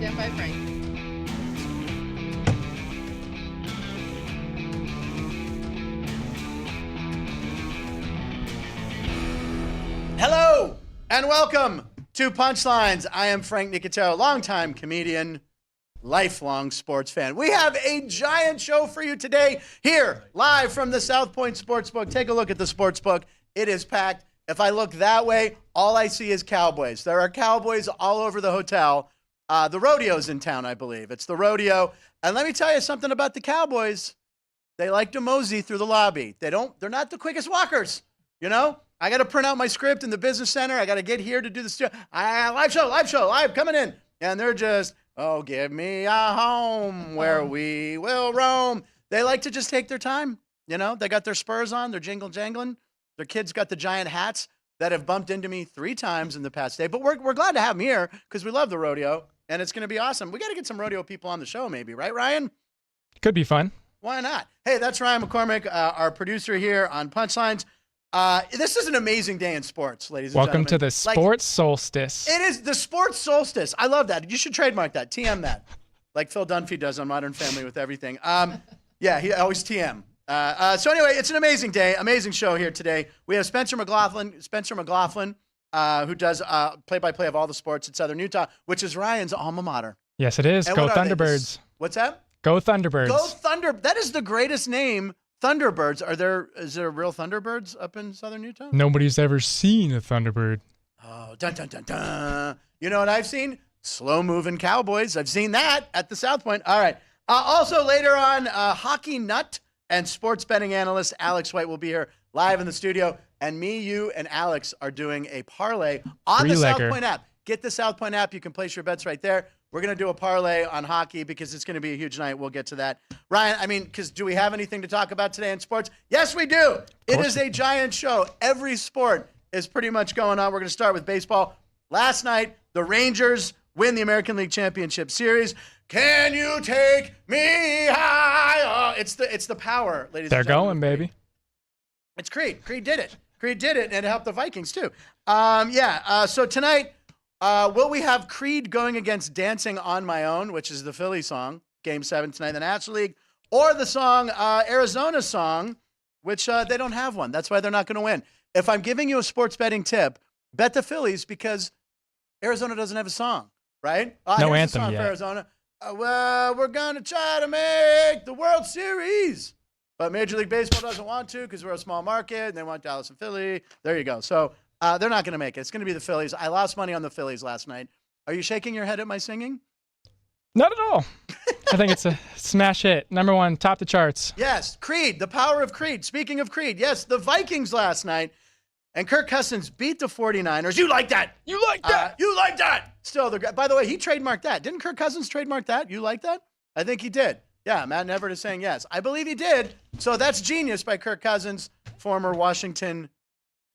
Stand by, Frank. Hello and welcome to Punchlines. I am Frank Nicotero, longtime comedian, lifelong sports fan. We have a giant show for you today here, live from the South Point Sportsbook. Take a look at the sportsbook. It is packed. If I look that way, all I see is cowboys. There are cowboys all over the hotel. The rodeo's in town, I believe. It's the rodeo. And let me tell you something about the Cowboys. They like to mosey through the lobby. They're not the quickest walkers, you know? I got to print out my script in the business center. I got to get here to do the live show, coming in. And they're just, oh, give me a home where we will roam. They like to just take their time. You know, they got their spurs on. They're jangling. Their kids got the giant hats that have bumped into me 3 times in the past day. But we're glad to have them here because we love the rodeo, and it's going to be awesome. We got to get some rodeo people on the show maybe, right, Ryan? Could be fun. Why not? Hey, that's Ryan McCormick, our producer here on Punchlines. This is an amazing day in sports, ladies and gentlemen. Welcome to the sports solstice. It is the sports solstice. I love that. You should trademark that. TM that. Like Phil Dunphy does on Modern Family with everything. Yeah, he always TM. So anyway, it's an amazing day, amazing show here today. We have Spencer McLaughlin, who does play-by-play of all the sports at Southern Utah, which is Ryan's alma mater. Yes, it is. And Go Thunderbirds. What's that? Go Thunderbirds. Go Thunder. That is the greatest name. Thunderbirds. Is there real Thunderbirds up in Southern Utah? Nobody's ever seen a Thunderbird. Oh, dun dun dun dun. You know what I've seen? Slow-moving cowboys. I've seen that at the South Point. All right. Also later on, hockey nut and sports betting analyst Alex White will be here live in the studio. And me, you, and Alex are doing a parlay on the South Point app. Get the South Point app. You can place your bets right there. We're going to do a parlay on hockey because it's going to be a huge night. We'll get to that. Ryan, because do we have anything to talk about today in sports? Yes, we do. It is a giant show. Every sport is pretty much going on. We're going to start with baseball. Last night, the Rangers win the American League Championship Series. Can you take me high? It's the power, ladies and gentlemen. They're going, baby. It's Creed. Creed did it. And it helped the Vikings, too. So tonight, will we have Creed going against Dancing on My Own, which is the Philly song, Game 7 tonight in the National League, or the song, Arizona's song, which they don't have one. That's why they're not going to win. If I'm giving you a sports betting tip, bet the Phillies because Arizona doesn't have a song, right? No here's anthem a song yet. for Arizona. Well, we're going to try to make the World Series. But Major League Baseball doesn't want to because we're a small market, and they want Dallas and Philly. There you go. So they're not going to make it. It's going to be the Phillies. I lost money on the Phillies last night. Are you shaking your head at my singing? Not at all. I think it's a smash hit. Number 1, top the charts. Yes, Creed, the power of Creed. Speaking of Creed, yes, the Vikings last night, and Kirk Cousins beat the 49ers. You like that? You like that? You like that? Still, by the way, he trademarked that. Didn't Kirk Cousins trademark that? You like that? I think he did. Yeah, Matt Nevert is saying yes. I believe he did. So that's genius by Kirk Cousins, former Washington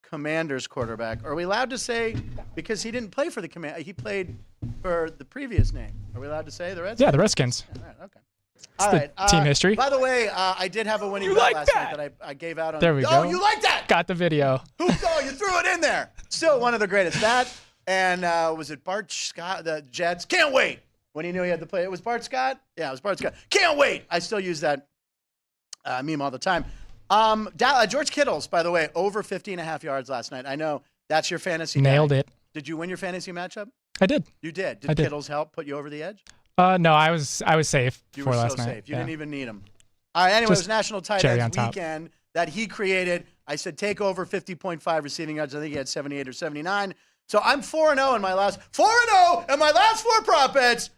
Commanders quarterback. Are we allowed to say, because he didn't play for the Commanders, he played for the previous name. Are we allowed to say the Redskins? Yeah, the Redskins. Yeah, all right, okay. It's the team history. By the way, I did have a winning You bet like last that? night that I gave out on. There we go. Oh, you like that? Got the video. You threw it in there. Still one of the greatest. That and was it Bart Scott, the Jets? Can't wait. When he knew he had to play. It was Bart Scott? Yeah, it was Bart Scott. Can't wait. I still use that meme all the time. George Kittle's, by the way, over 50.5 yards last night. I know that's your fantasy. Nailed it. Did you win your fantasy matchup? I did. You did. I did. Kittle's help put you over the edge? No, I was safe You for were last so night. safe. You Yeah. didn't even need him. All right, anyway, it was National Tight cherry on Ends top. weekend that he created. I said take over 50.5 receiving yards. I think he had 78 or 79. So I'm 4-0 in my last 4-0 in my last 4 prop bets.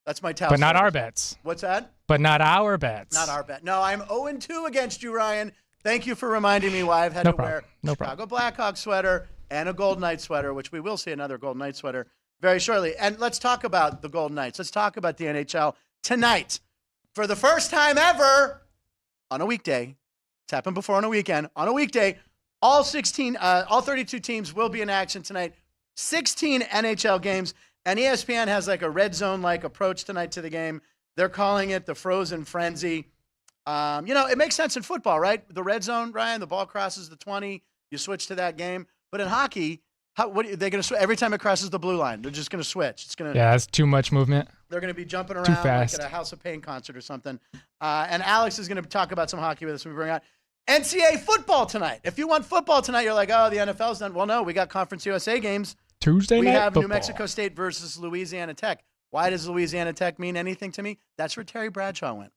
That's my tally. But not our bets. What's that? But not our bets. Not our bet. No, I'm 0-2 against you, Ryan. Thank you for reminding me why I've had to wear Chicago Blackhawks sweater and a Golden Knights sweater, which we will see another Golden Knights sweater very shortly. And let's talk about the Golden Knights. Let's talk about the NHL tonight. For the first time ever on a weekday, it's happened before on a weekend, on a weekday, all 32 teams will be in action tonight. 16 NHL games, and ESPN has like a red zone-like approach tonight to the game. They're calling it the Frozen Frenzy. It makes sense in football, right? The red zone, Ryan, the ball crosses the 20, you switch to that game. But in hockey, they're going to every time it crosses the blue line, they're just going to switch. Yeah, that's too much movement. They're going to be jumping around Too like fast. at a House of Pain concert or something. And Alex is going to talk about some hockey with us when we bring out NCAA football tonight. If you want football tonight, you're like, oh, the NFL's done. Well, no, we got Conference USA games. Tuesday We night have football. New Mexico State versus Louisiana Tech. Why does Louisiana Tech mean anything to me? That's where Terry Bradshaw went.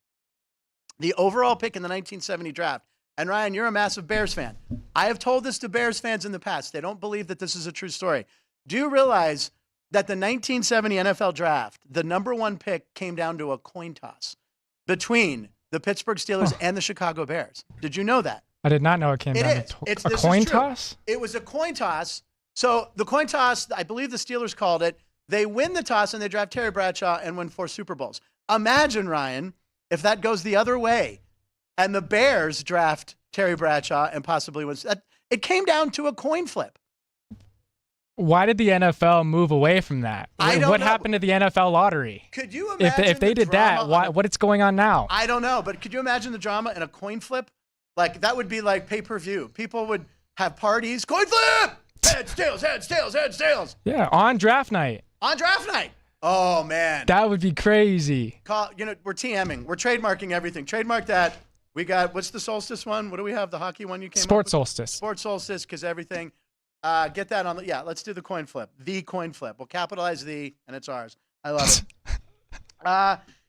The overall pick in the 1970 draft. And Ryan, you're a massive Bears fan. I have told this to Bears fans in the past. They don't believe that this is a true story. Do you realize that the 1970 NFL draft, the number one pick came down to a coin toss between the Pittsburgh Steelers and the Chicago Bears? Did you know that? I did not know it came down to a coin toss. It was a coin toss. So the coin toss, I believe the Steelers called it. They win the toss and they draft Terry Bradshaw and win 4 Super Bowls. Imagine, Ryan, if that goes the other way and the Bears draft Terry Bradshaw and possibly wins. It came down to a coin flip. Why did the NFL move away from that? I don't what know. happened to the NFL lottery? Could you imagine If they did that, what is going on now? I don't know, but could you imagine the drama in a coin flip? Like, that would be like pay-per-view. People would have parties. Coin flip! Heads, tails, heads, tails, heads, tails. Yeah, on draft night. On draft night. Oh, man. That would be crazy. We're TMing. We're trademarking everything. Trademark that. We got, what's the solstice one? What do we have? The hockey one you came Sports up with? solstice. Sports solstice, because everything. Get that on. Yeah, let's do the coin flip. The coin flip. We'll capitalize the, and it's ours. I love it.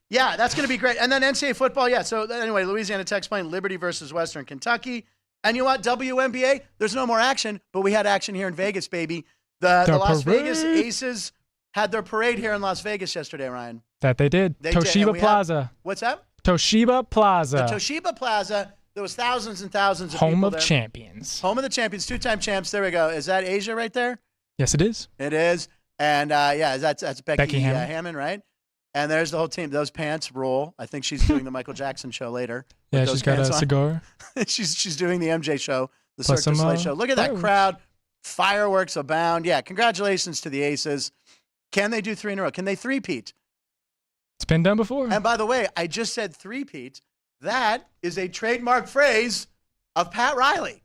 Yeah, that's going to be great. And then NCAA football. Yeah, so anyway, Louisiana Tech's playing Liberty versus Western Kentucky. And you want WNBA? There's no more action, but we had action here in Vegas, baby. The Las Vegas Aces had their parade here in Las Vegas yesterday, Ryan. That they did. Toshiba Plaza. What's that? Toshiba Plaza. The Toshiba Plaza. There was thousands and thousands of people Home of there. champions. Home of the champions, 2-time champs. There we go. Is that Asia right there? Yes, it is. It is. And yeah, that's Becky Hammond. right? And there's the whole team. Those pants roll. I think she's doing the Michael Jackson show later. Yeah, she's got a cigar. she's doing the MJ show, the Plus Cirque du Soleil some, show. Look at that fireworks. crowd. Fireworks abound. Yeah, congratulations to the Aces. Can they do 3 in a row? Can they three-peat? It's been done before. And by the way, I just said three-peat. That is a trademark phrase of Pat Riley.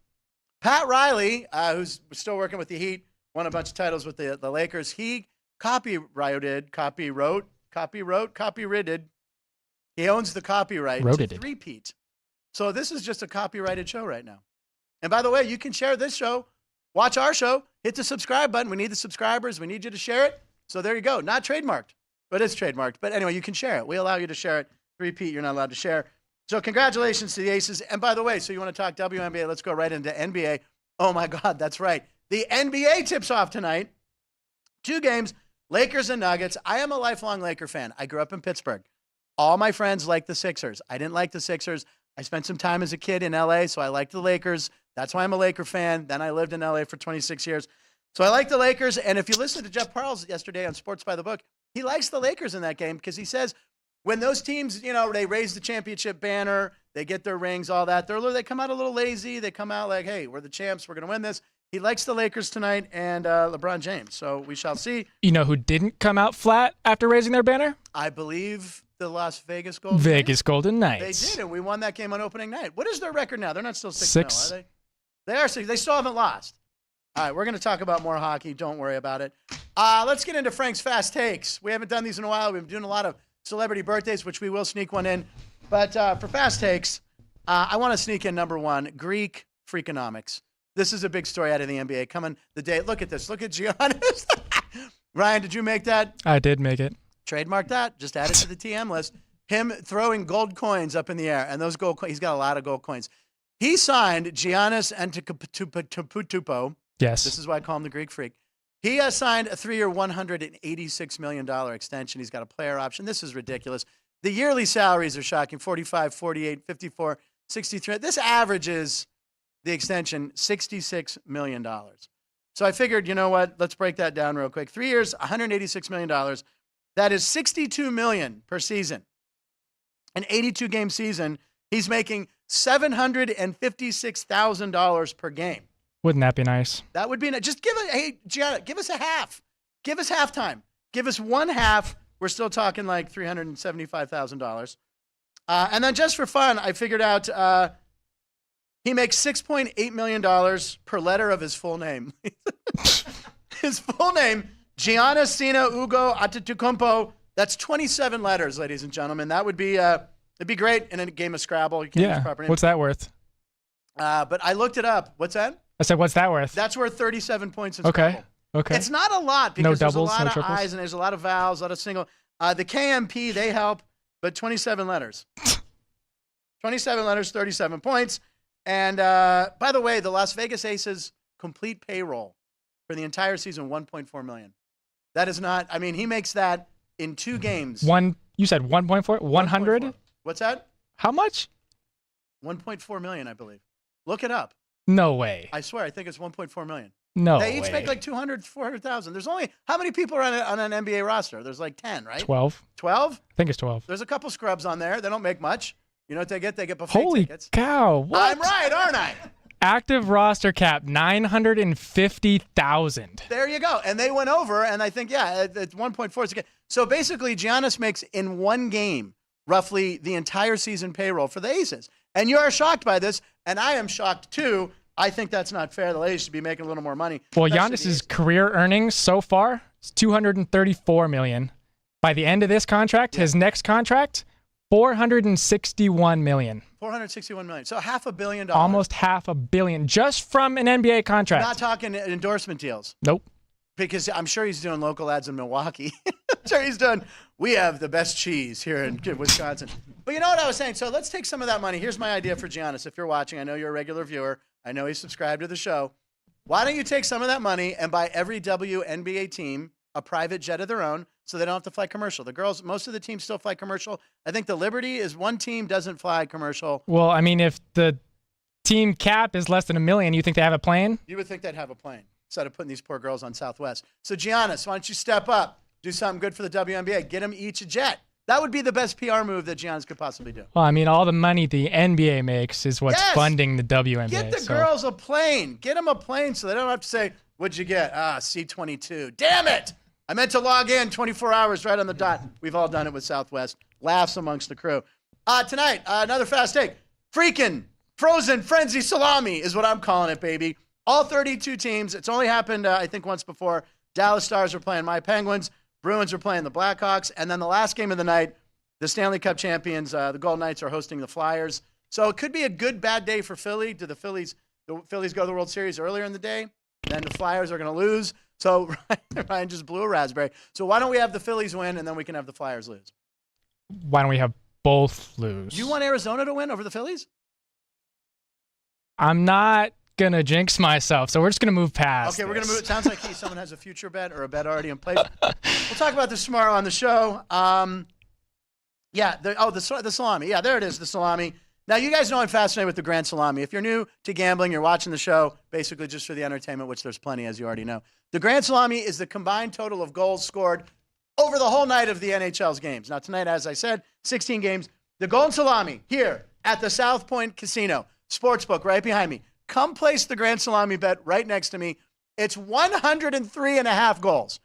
Pat Riley, who's still working with the Heat, won a bunch of titles with the Lakers. He copyrighted. He owns the copyright to three-peat. So this is just a copyrighted show right now. And by the way, you can share this show, watch our show, hit the subscribe button. We need the subscribers. We need you to share it. So there you go. Not trademarked, but it's trademarked. But anyway, you can share it. We allow you to share it. Three-peat, you're not allowed to share. So congratulations to the Aces. And by the way, so you want to talk WNBA, let's go right into NBA. Oh, my God, that's right. The NBA tips off tonight. 2 games, Lakers and Nuggets. I am a lifelong Laker fan. I grew up in Pittsburgh. All my friends like the Sixers. I didn't like the Sixers. I spent some time as a kid in L.A., so I liked the Lakers. That's why I'm a Laker fan. Then I lived in L.A. for 26 years. So I like the Lakers. And if you listen to Jeff Parles yesterday on Sports by the Book, he likes the Lakers in that game because he says when those teams, they raise the championship banner, they get their rings, all that, they come out a little lazy. They come out like, hey, we're the champs. We're going to win this. He likes the Lakers tonight and LeBron James. So we shall see. You know who didn't come out flat after raising their banner? I believe the Las Vegas Golden Knights. Golden Knights. They did, and we won that game on opening night. What is their record now? They're not still 6-0, are they? They are 6. They still haven't lost. All right, we're going to talk about more hockey. Don't worry about it. Let's get into Frank's Fast Takes. We haven't done these in a while. We've been doing a lot of celebrity birthdays, which we will sneak one in. But for Fast Takes, I want to sneak in number 1, Greek Freakonomics. This is a big story out of the NBA. Coming the day. Look at this. Look at Giannis. Ryan, did you make that? I did make it. Trademark that. Just add it to the TM list. Him throwing gold coins up in the air. And those gold coins, he's got a lot of gold coins. He signed Giannis Antetokounmpo. Yes. This is why I call him the Greek Freak. He has signed a 3-year, $186 million extension. He's got a player option. This is ridiculous. The yearly salaries are shocking. 45, 48, 54, 63. This averages the extension $66 million. So I figured, you know what? Let's break that down real quick. 3 years, $186 million. That is $62 million per season. An 82-game season, he's making $756,000 per game. Wouldn't that be nice? That would be nice. Just give it. Hey, Gianna, give us a half. Give us halftime. Give us one half. We're still talking like $375,000. And then just for fun, I figured out he makes $6.8 million per letter of his full name. His full name, Giannis Ugo Antetokounmpo That's 27 letters, ladies and gentlemen. That would be it'd be great in a game of Scrabble. You can't use proper names. What's that worth? But I looked it up. What's that? I said, what's that worth? That's worth 37 points in Okay. Scrabble. Okay. It's not a lot because No there's doubles, a lot no of triples? I's and there's a lot of vowels, a lot of single. The KMP, they help, but 27 letters. 27 letters, 37 points. And by the way, the Las Vegas Aces complete payroll for the entire season, $1.4 million. That is not, I mean, he makes that in 2 games. You said 1.4? 100? 1.4. What's that? How much? 1.4 million, I believe. Look it up. No way. I swear, I think it's 1.4 million. No They each way. make like 200, 400,000. There's only, how many people are on an NBA roster? There's like 10, right? 12. 12? I think it's 12. There's a couple scrubs on there. They don't make much. You know what they get? They get buffet Holy tickets. cow. What? I'm right, aren't I? Active roster cap, 950,000. There you go. And they went over, and I think, yeah, it's 1.4. So basically, Giannis makes in one game roughly the entire season payroll for the Aces. And you are shocked by this, and I am shocked too. I think that's not fair. The ladies should be making a little more money. Well, especially Giannis's career earnings so far is $234 million. By the end of this contract, his next contract, $461 million. $461 million. So $500 million. Almost $500 million just from an NBA contract. Not talking endorsement deals. Nope. Because I'm sure he's doing local ads in Milwaukee. I'm sure he's done, we have the best cheese here in Wisconsin. But you know what I was saying? So let's take some of that money. Here's my idea for Giannis. If you're watching, I know you're a regular viewer. I know he's subscribed to the show. Why don't you take some of that money and buy every WNBA team a private jet of their own so they don't have to fly commercial? The girls, most of the teams still fly commercial. I think the Liberty is one team doesn't fly commercial. Well, I mean, if the team cap is less than $1 million, you think they have a plane? You would think they'd have a plane instead of putting these poor girls on Southwest. So Giannis, why don't you step up, do something good for the WNBA, get them each a jet. That would be the best PR move that Giannis could possibly do. Well, I mean, all the money the NBA makes is what's Yes! funding the WNBA. Get the girls a plane. Get them a plane so they don't have to say, what'd you get? C-22. Damn it. I meant to log in 24 hours right on the dot. We've all done it with Southwest. Laughs amongst the crew. Tonight, another fast take. Freaking frozen frenzy salami is what I'm calling it, baby. All 32 teams. It's only happened, I think, once before. Dallas Stars are playing my Penguins. Bruins are playing the Blackhawks. And then the last game of the night, the Stanley Cup champions, the Golden Knights, are hosting the Flyers. So it could be a good, bad day for Philly. Do the Phillies go to the World Series earlier in the day? Then the Flyers are going to lose. So Ryan just blew a raspberry. So why don't we have the Phillies win, and then we can have the Flyers lose? Why don't we have both lose? You want Arizona to win over the Phillies? I'm not going to jinx myself, so we're just going to move past Okay, we're going to this. move. It sounds like someone has a future bet or a bet already in place. We'll talk about this tomorrow on the show. The salami. Yeah, there it is, the salami. Now, you guys know I'm fascinated with the Grand Salami. If you're new to gambling, you're watching the show basically just for the entertainment, which there's plenty, as you already know. The Grand Salami is the combined total of goals scored over the whole night of the NHL's games. Now, tonight, as I said, 16 games. The Golden Salami here at the South Point Casino Sportsbook right behind me. Come place the Grand Salami bet right next to me. It's 103.5 goals.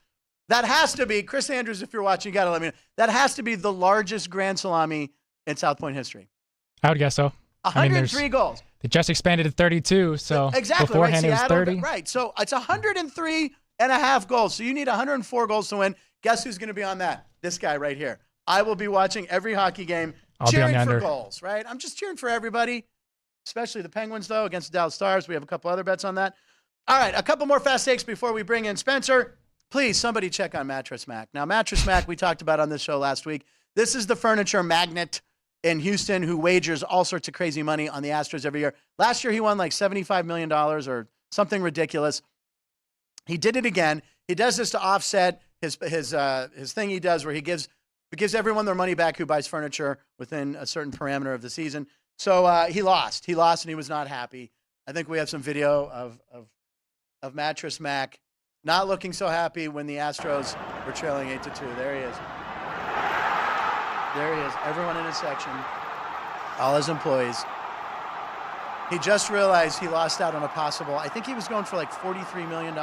That has to be, Chris Andrews, if you're watching, you got to let me know. That has to be the largest Grand Salami in South Point history. I would guess so. 103 goals. They just expanded to 32, so exactly, beforehand right? it was 30. Right, so it's 103.5 goals. So you need 104 goals to win. Guess who's going to be on that? This guy right here. I will be watching every hockey game, cheering for under. goals, right? I'm just cheering for everybody, especially the Penguins, though, against the Dallas Stars. We have a couple other bets on that. All right, a couple more fast takes before we bring in Spencer. Please, somebody check on Mattress Mac. Now, Mattress Mac, we talked about on this show last week. This is the furniture magnet in Houston who wagers all sorts of crazy money on the Astros every year. Last year, he won like $75 million or something ridiculous. He did it again. He does this to offset his thing he does where he gives everyone their money back who buys furniture within a certain parameter of the season. So he lost. He lost, and he was not happy. I think we have some video of Mattress Mac not looking so happy when the Astros were trailing 8-2. There he is. There he is. Everyone in his section, all his employees. He just realized he lost out on a possible, I think he was going for like $43 million.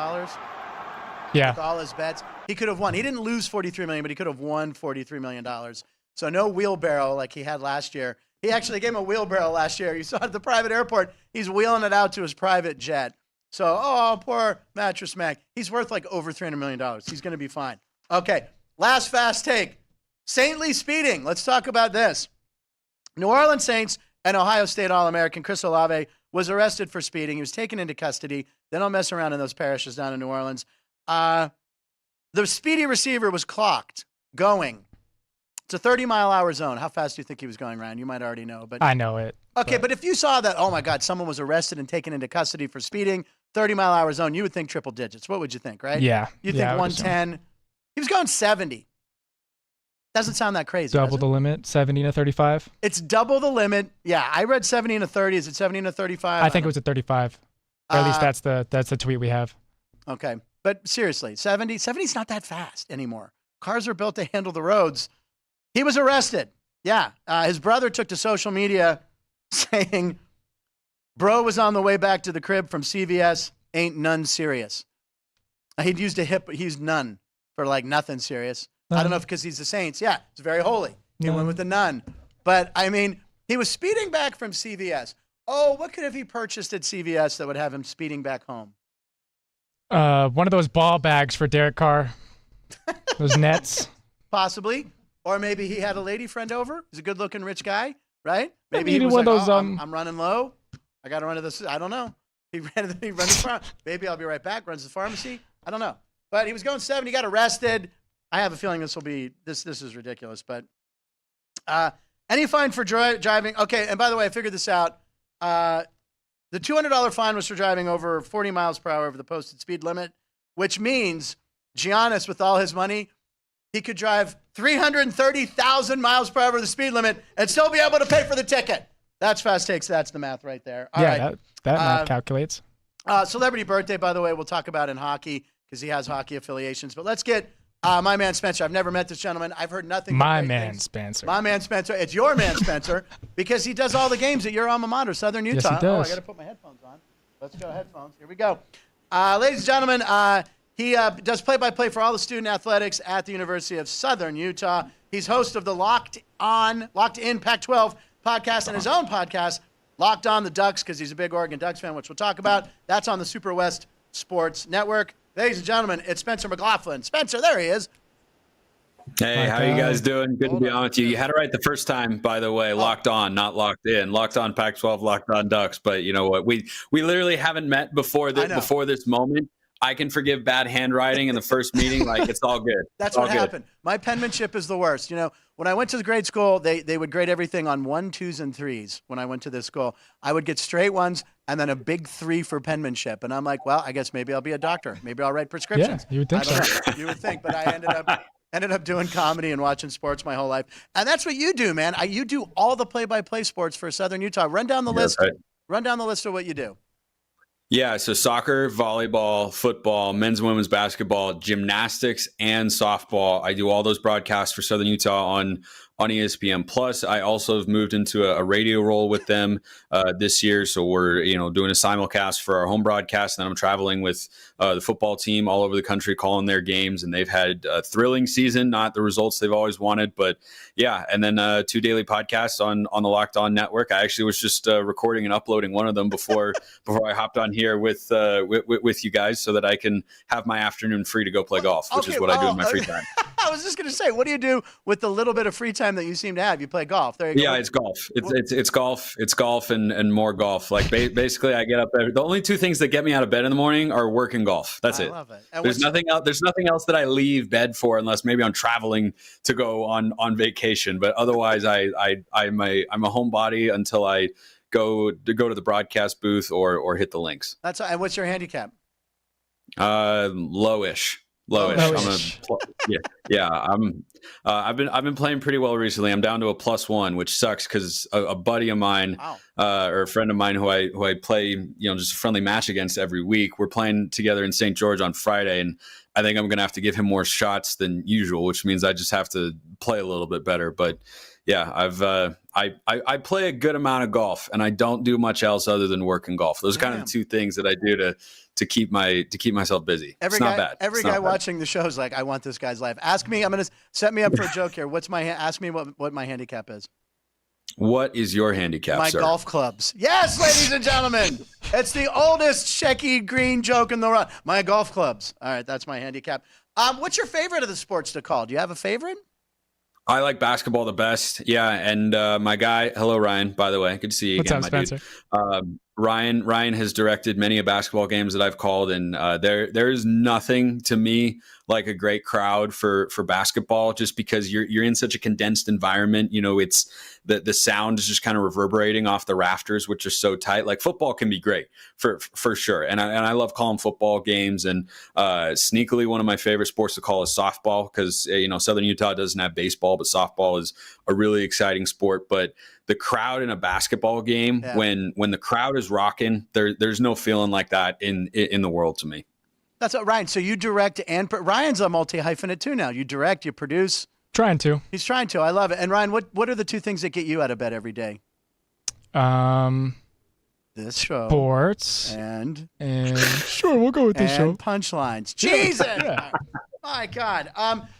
Yeah. With all his bets. He could have won. He didn't lose $43 million, but he could have won $43 million. So no wheelbarrow like he had last year. He actually gave him a wheelbarrow last year. You saw it at the private airport. He's wheeling it out to his private jet. So, poor Mattress Mac. He's worth like over $300 million. He's going to be fine. Okay, last fast take. Saintly speeding. Let's talk about this. New Orleans Saints and Ohio State All-American Chris Olave was arrested for speeding. He was taken into custody. They don't mess around in those parishes down in New Orleans. The speedy receiver was clocked going. It's a 30-mile-hour zone. How fast do you think he was going, Ryan? You might already know. But I know it. Okay, but if you saw that, oh, my God, someone was arrested and taken into custody for speeding, 30-mile-hour zone, you would think triple digits. What would you think, right? Yeah. You'd think 110. He was going 70. Doesn't sound that crazy. Double the limit, 70 to 35. It's double the limit. Yeah, I read 70 to 30. Is it 70 to 35? I think it was at 35. Or at least that's the tweet we have. Okay, but seriously, 70 is not that fast anymore. Cars are built to handle the roads. He was arrested. Yeah, his brother took to social media saying, "Bro was on the way back to the crib from CVS. Ain't none serious." He'd used he used none for like nothing serious. I don't know if because he's the Saints. Yeah, it's very holy. He went with the none. But, I mean, he was speeding back from CVS. Oh, what could have he purchased at CVS that would have him speeding back home? One of those ball bags for Derek Carr. Those nets. Possibly. Or maybe he had a lady friend over. He's a good-looking rich guy, right? Maybe he was one like, of those, I'm running low. I got to run to this. I don't know. He ran the maybe I'll be right back. Runs the pharmacy. I don't know. But he was going 70. He got arrested. I have a feeling this is ridiculous, but any fine for driving. Okay, and by the way, I figured this out. The $200 fine was for driving over 40 miles per hour over the posted speed limit, which means Giannis, with all his money, he could drive 330,000 miles per hour over the speed limit and still be able to pay for the ticket. That's Fast Takes. That's the math right there. All right. that math calculates. Celebrity birthday, by the way, we'll talk about in hockey because he has hockey affiliations. But let's get my man Spencer. I've never met this gentleman. I've heard nothing. My man Spencer. My man Spencer. It's your man Spencer because he does all the games at your alma mater, Southern Utah. Yes, he does. Oh, I got to put my headphones on. Let's go headphones. Here we go. Ladies and gentlemen, he does play-by-play for all the student athletics at the University of Southern Utah. He's host of the Locked In Pac-12 podcast and his own podcast, Locked On the Ducks, because he's a big Oregon Ducks fan, which we'll talk about. That's on the Super West Sports Network. Ladies and gentlemen, it's Spencer McLaughlin. Spencer, there he is. Hey, how you guys doing? Good to be on with you. You had it right the first time, by the way. Locked On, not locked in. Locked On Pac-12, Locked On Ducks. But you know what? We literally haven't met before this moment. I can forgive bad handwriting in the first meeting. Like, it's all good. That's what happened. My penmanship is the worst. You know, when I went to the grade school, they would grade everything on 1s, 2s, and 3s. When I went to this school, I would get straight ones and then a big 3 for penmanship. And I'm like, well, I guess maybe I'll be a doctor. Maybe I'll write prescriptions. Yeah, you would think so. You would think, but I ended up doing comedy and watching sports my whole life. And that's what you do, man. You do all the play-by-play sports for Southern Utah. Run down the list. Right. Run down the list of what you do. Yeah, so soccer, volleyball, football, men's and women's basketball, gymnastics, and softball. I do all those broadcasts for Southern Utah on ESPN Plus. I also have moved into a radio role with them this year. So we're doing a simulcast for our home broadcast, and then I'm traveling with the football team all over the country calling their games, and they've had a thrilling season, not the results they've always wanted, but yeah. And then 2 daily podcasts on the Locked On Network. I actually was just recording and uploading one of them before I hopped on here with you guys, so that I can have my afternoon free to go play golf, which is what I do in my free time. I was just going to say, what do you do with the little bit of free time that you seem to have? You play golf. There you go. Yeah, it's golf. It's golf. It's golf and more golf. Like basically, I get up there. The only 2 things that get me out of bed in the morning are work and golf. That's it. I love it. There's nothing else. There's nothing else that I leave bed for, unless maybe I'm traveling to go on vacation. But otherwise, I'm a homebody until I go to the broadcast booth or hit the links. And what's your handicap? Lowish. I've been playing pretty well recently. I'm down to a +1, which sucks because a buddy of mine, or a friend of mine who I play, just a friendly match against every week. We're playing together in St. George on Friday, and I think I'm going to have to give him more shots than usual, which means I just have to play a little bit better. But yeah, I play a good amount of golf, and I don't do much else other than work and golf. Those are kind of the 2 things that I do to keep myself busy. It's not bad. Every guy watching the show is like, I want this guy's life. Ask me. I'm going to set me up for a joke here. Ask me what my handicap is. What is your handicap, sir? My golf clubs. Yes, ladies and gentlemen. It's the oldest Shecky Green joke in the world. My golf clubs. All right, that's my handicap. What's your favorite of the sports to call? Do you have a favorite? I like basketball the best. Yeah. And my guy, hello, Ryan, by the way. Good to see you What's again, up, my Spencer? dude. Ryan has directed many basketball games that I've called, and there is nothing to me like a great crowd for basketball, just because you're in such a condensed environment. It's the sound is just kind of reverberating off the rafters, which are so tight. Like football can be great for sure, and I love calling football games. And sneakily, one of my favorite sports to call is softball, because Southern Utah doesn't have baseball, but softball is a really exciting sport. But the crowd in a basketball game, when the crowd is rocking, there's no feeling like that in the world to me. That's what, Ryan. So you direct, and Ryan's a multi-hyphenate too now. You direct, you produce. Trying to. He's trying to. I love it. And Ryan, what are the two things that get you out of bed every day? This show. Sports. And sure, we'll go with this show. Punchlines. Jesus. Yeah. My God.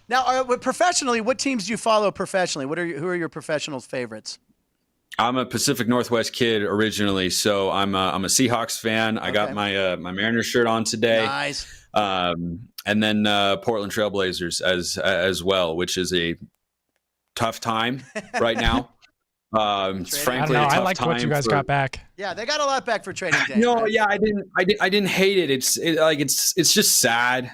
Now, professionally, what teams do you follow professionally? Who are your professional favorites? I'm a Pacific Northwest kid originally, so I'm a Seahawks fan. I got my Mariners shirt on today. Nice. And then Portland Trailblazers as well, which is a tough time right now. It's frankly a tough time. I liked what you guys got back. Yeah, they got a lot back for trading day. No, right? yeah, I didn't hate it. It's just sad.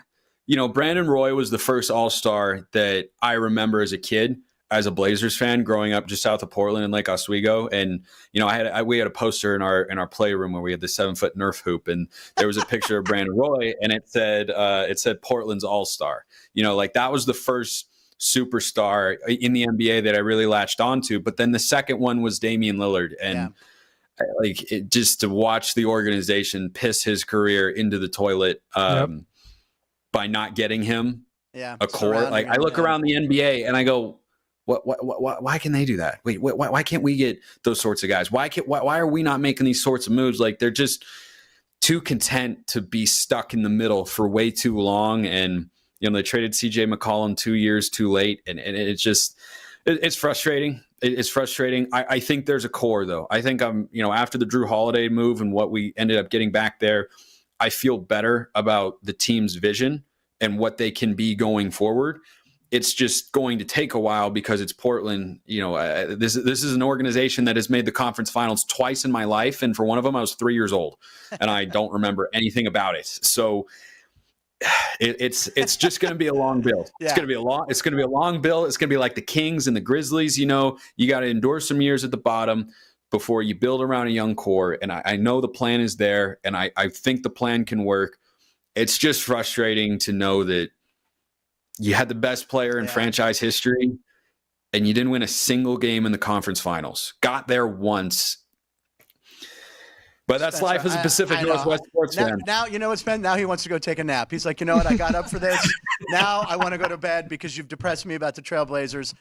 Brandon Roy was the first All-Star that I remember as a kid, as a Blazers fan, growing up just south of Portland in Lake Oswego. And we had a poster in our playroom where we had the 7-foot Nerf hoop, and there was a picture of Brandon Roy, and it said Portland's All-Star. That was the first superstar in the NBA that I really latched onto. But then the second one was Damian Lillard, and just to watch the organization piss his career into the toilet by not getting him a core. I look around the NBA and I go, why can they do that? Wait, why can't we get those sorts of guys? Why are we not making these sorts of moves? Like, they're just too content to be stuck in the middle for way too long. And they traded CJ McCollum 2 years too late, and it's frustrating. It's frustrating. I think there's a core, though. I think after the Drew Holiday move and what we ended up getting back there, I feel better about the team's vision and what they can be going forward. It's just going to take a while because it's Portland. This is an organization that has made the conference finals twice in my life, and for one of them, I was 3 years old, and I don't remember anything about it. So it's just going to be a long build. Yeah. It's going to be a long build. It's going to be like the Kings and the Grizzlies. You got to endure some years at the bottom before you build around a young core. And I know the plan is there, and I think the plan can work. It's just frustrating to know that you had the best player in franchise history, and you didn't win a single game in the conference finals. Got there once. But that's Spencer, life as a Pacific Northwest sports fan. Now, you know what, Spen? Now he wants to go take a nap. He's like, you know what? I got up for this. Now I want to go to bed because you've depressed me about the Trailblazers.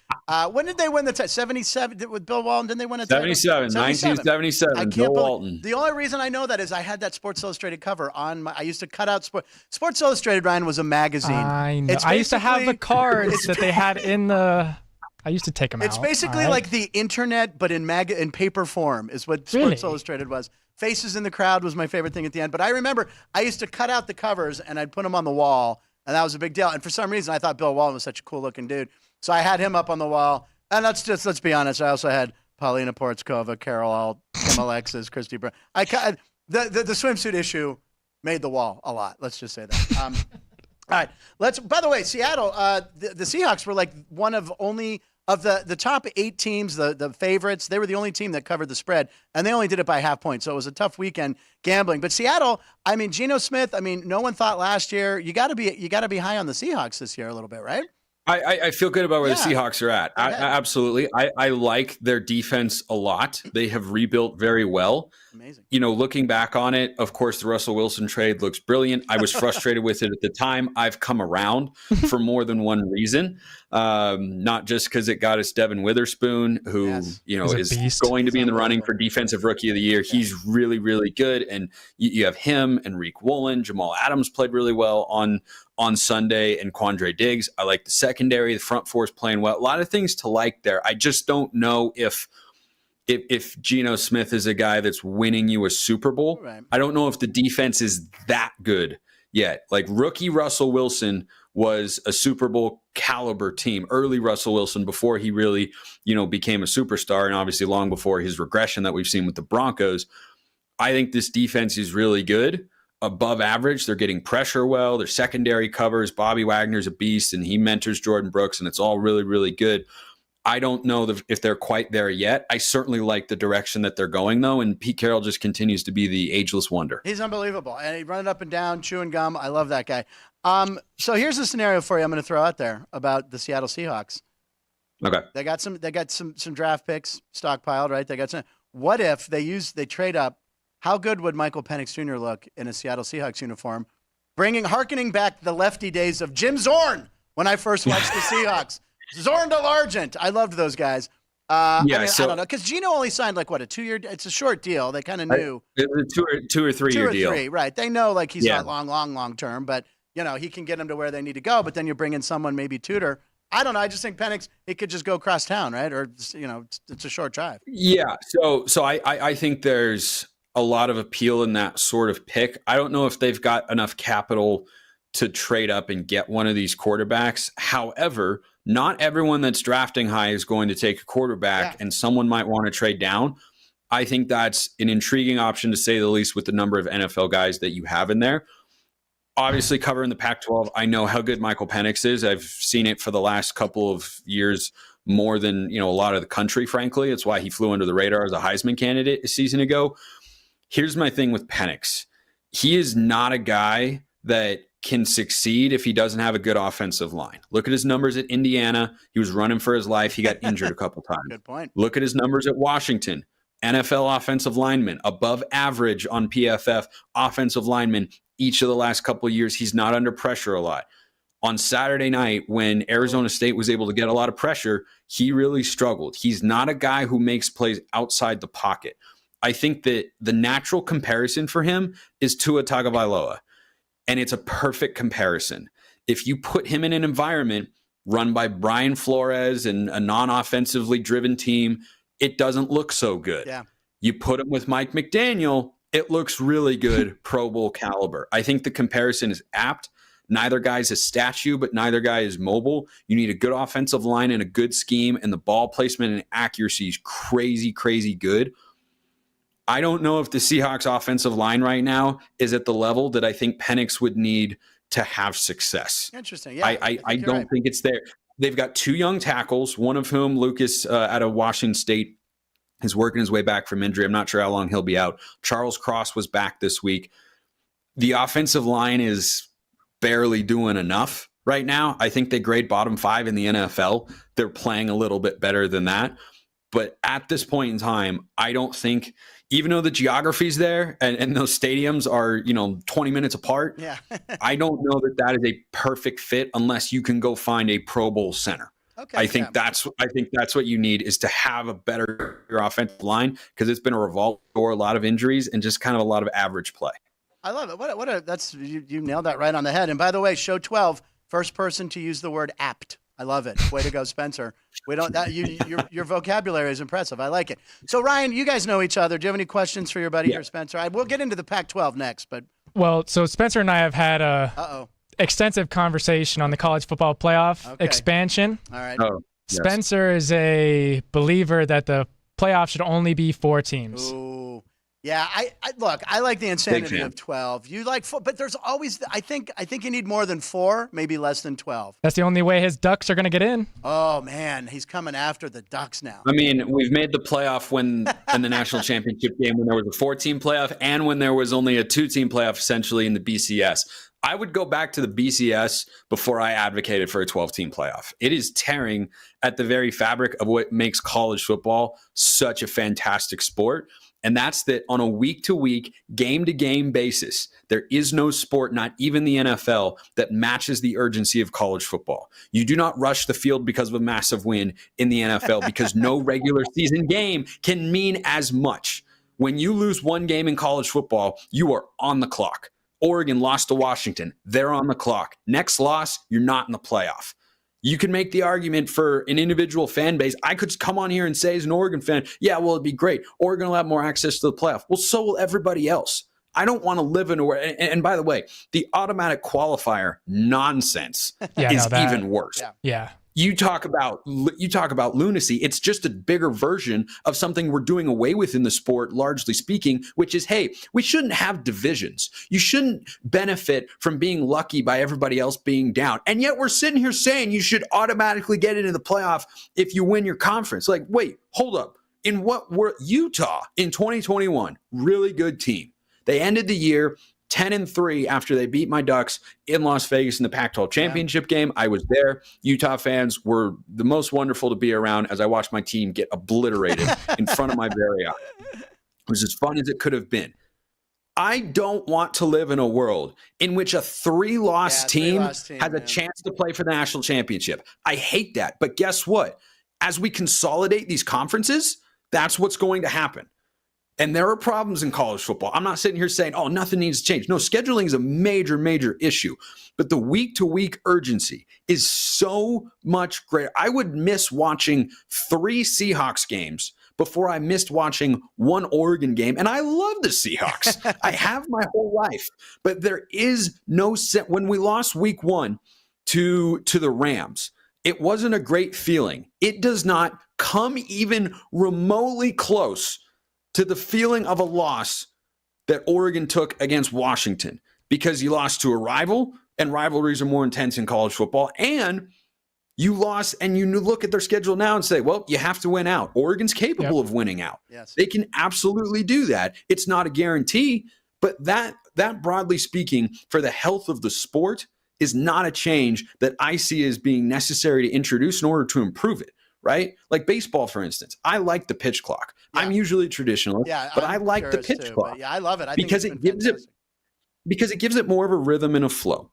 When did they win the title? 77 with Bill Walton? Didn't they win a title? 1977. Bill Walton. The only reason I know that is I had that Sports Illustrated cover on I used to cut out Sports Illustrated, Ryan, was a magazine. I know. I used to have the cards that they had in the... I used to take them out. It's basically like the internet, but in paper form is what Sports Illustrated was. Faces in the crowd was my favorite thing at the end. But I remember I used to cut out the covers and I'd put them on the wall, and that was a big deal. And for some reason, I thought Bill Walton was such a cool-looking dude. So I had him up on the wall. And let's be honest, I also had Paulina Portskova, Carol Alt, Kim Alexis, Christy Brown. The swimsuit issue made the wall a lot. Let's just say that. All right. By the way, Seattle, the Seahawks were like one of only of the top 8 teams, the favorites. They were the only team that covered the spread, and they only did it by half point. So it was a tough weekend gambling. But Seattle, Geno Smith, no one thought last year. You got to be high on the Seahawks this year a little bit, right? I feel good about where the Seahawks are at. Absolutely. I like their defense a lot. They have rebuilt very well. Amazing. Looking back on it, of course, the Russell Wilson trade looks brilliant. I was frustrated with it at the time. I've come around for more than one reason. Not just because it got us Devin Witherspoon, who is going to be in the running for Defensive Rookie of the Year. He's really, really good. And you have him and Reek Woolen. Jamal Adams played really well on Sunday, and Quandre Diggs. I like the secondary. The front four is playing well. A lot of things to like there. I just don't know if Geno Smith is a guy that's winning you a Super Bowl. Right. I don't know if the defense is that good yet. Like, rookie Russell Wilson was a Super Bowl caliber team. Early Russell Wilson, before he really, became a superstar, and obviously long before his regression that we've seen with the Broncos. I think this defense is really good, above average. They're getting pressure well. Their secondary covers. Bobby Wagner's a beast, and he mentors Jordan Brooks, and it's all really, really good. I don't know if they're quite there yet. I certainly like the direction that they're going, though, and Pete Carroll just continues to be the ageless wonder. He's unbelievable, and he running up and down, chewing gum. I love that guy. So here's a scenario for you I'm going to throw out there about the Seattle Seahawks. Okay. They got some draft picks stockpiled, right? They got some. What if they trade up? How good would Michael Penix Jr. look in a Seattle Seahawks uniform? Harkening back the lefty days of Jim Zorn when I first watched the Seahawks. Zorn to Largent. I loved those guys. I don't know, because Geno only signed a 2-year. It's a short deal. They kind of knew it was a two or 3 year deal. Right? They know he's not long term, but he can get them to where they need to go. But then you bring in someone maybe Tudor. I don't know. I just think Penix, he could just go across town, right? Or it's a short drive. Yeah. So I think there's a lot of appeal in that sort of pick. I don't know if they've got enough capital to trade up and get one of these quarterbacks. However, not everyone that's drafting high is going to take a quarterback, and someone might want to trade down. I think that's an intriguing option, to say the least, with the number of NFL guys that you have in there. Obviously, covering the Pac-12, I know how good Michael Penix is. I've seen it for the last couple of years more than a lot of the country, frankly. It's why he flew under the radar as a Heisman candidate a season ago. Here's my thing with Penix. He is not a guy that can succeed if he doesn't have a good offensive line. Look at his numbers at Indiana. He was running for his life. He got injured a couple times. Good point. Look at his numbers at Washington. NFL offensive lineman, above average on PFF offensive lineman each of the last couple of years. He's not under pressure a lot. On Saturday night, when Arizona State was able to get a lot of pressure, he really struggled. He's not a guy who makes plays outside the pocket. I think that the natural comparison for him is Tua Tagovailoa, and it's a perfect comparison. If you put him in an environment run by Brian Flores and a non-offensively driven team, it doesn't look so good. Yeah. You put him with Mike McDaniel, it looks really good, Pro Bowl caliber. I think the comparison is apt. Neither guy's a statue, but neither guy is mobile. You need a good offensive line and a good scheme, and the ball placement and accuracy is crazy, crazy good. I don't know if the Seahawks offensive line right now is at the level that I think Penix would need to have success. Interesting. Yeah, I don't think it's there. They've got 2 young tackles, one of whom, Lucas, out of Washington State, is working his way back from injury. I'm not sure how long he'll be out. Charles Cross was back this week. The offensive line is barely doing enough right now. I think they grade bottom 5 in the NFL. They're playing a little bit better than that. But at this point in time, I don't think, even though the geography's there and those stadiums are, 20 minutes apart, I don't know that is a perfect fit unless you can go find a Pro Bowl center. Okay, I think that's what you need, is to have a better offensive line, because it's been a revolving door, a lot of injuries, and just kind of a lot of average play. I love it. You nailed that right on the head. And by the way, show 12, first person to use the word apt. I love it. Way to go, Spencer. Your vocabulary is impressive. I like it. So, Ryan, you guys know each other. Do you have any questions for your buddy here, Spencer? We'll get into the Pac-12 next, but so Spencer and I have had a extensive conversation on the college football playoff expansion. All right. Oh, yes. Spencer is a believer that the playoff should only be 4 teams. Ooh. Yeah, I like the insanity of 12. You like 4, but there's always, I think you need more than 4, maybe less than 12. That's the only way his Ducks are going to get in. Oh man, he's coming after the Ducks now. I mean, we've made the playoff in the national championship game when there was a 4-team playoff, and when there was only a 2-team playoff essentially in the BCS. I would go back to the BCS before I advocated for a 12-team playoff. It is tearing at the very fabric of what makes college football such a fantastic sport. And that's that on a week-to-week, game-to-game basis, there is no sport, not even the NFL, that matches the urgency of college football. You do not rush the field because of a massive win in the NFL, because no regular season game can mean as much. When you lose one game in college football, you are on the clock. Oregon lost to Washington. They're on the clock. Next loss, you're not in the playoff. You can make the argument for an individual fan base. I could come on here and say, as an Oregon fan, it'd be great. Oregon will have more access to the playoff. Well, so will everybody else. I don't want to live in a world. And by the way, the automatic qualifier nonsense is even worse. Yeah. You talk about lunacy. It's just a bigger version of something we're doing away with in the sport, largely speaking, which is, hey, we shouldn't have divisions. You shouldn't benefit from being lucky by everybody else being down. And yet we're sitting here saying you should automatically get into the playoff if you win your conference. Like, wait, hold up. In what were Utah in 2021, really good team. They ended the year 10-3 after they beat my Ducks in Las Vegas in the Pac-12 championship game. I was there. Utah fans were the most wonderful to be around as I watched my team get obliterated in front of my very eye. It was as fun as it could have been. I don't want to live in a world in which a three-loss team has a chance to play for the national championship. I hate that. But guess what? As we consolidate these conferences, that's what's going to happen. And there are problems in college football. I'm not sitting here saying, oh, nothing needs to change. No, scheduling is a major, major issue. But the week-to-week urgency is so much greater. I would miss watching 3 Seahawks games before I missed watching 1 Oregon game. And I love the Seahawks. I have my whole life. But there is no set. When we lost week 1 to the Rams, it wasn't a great feeling. It does not come even remotely close to the feeling of a loss that Oregon took against Washington, because you lost to a rival, and rivalries are more intense in college football. And you lost, and you look at their schedule now and say, well, you have to win out. Oregon's capable of winning out. Yes. They can absolutely do that. It's not a guarantee, but that broadly speaking, for the health of the sport, is not a change that I see as being necessary to introduce in order to improve it. Right? Like baseball, for instance. I like the pitch clock. Yeah. I'm usually a traditionalist, but I like the pitch clock. Yeah, I love it. Because it gives it more of a rhythm and a flow.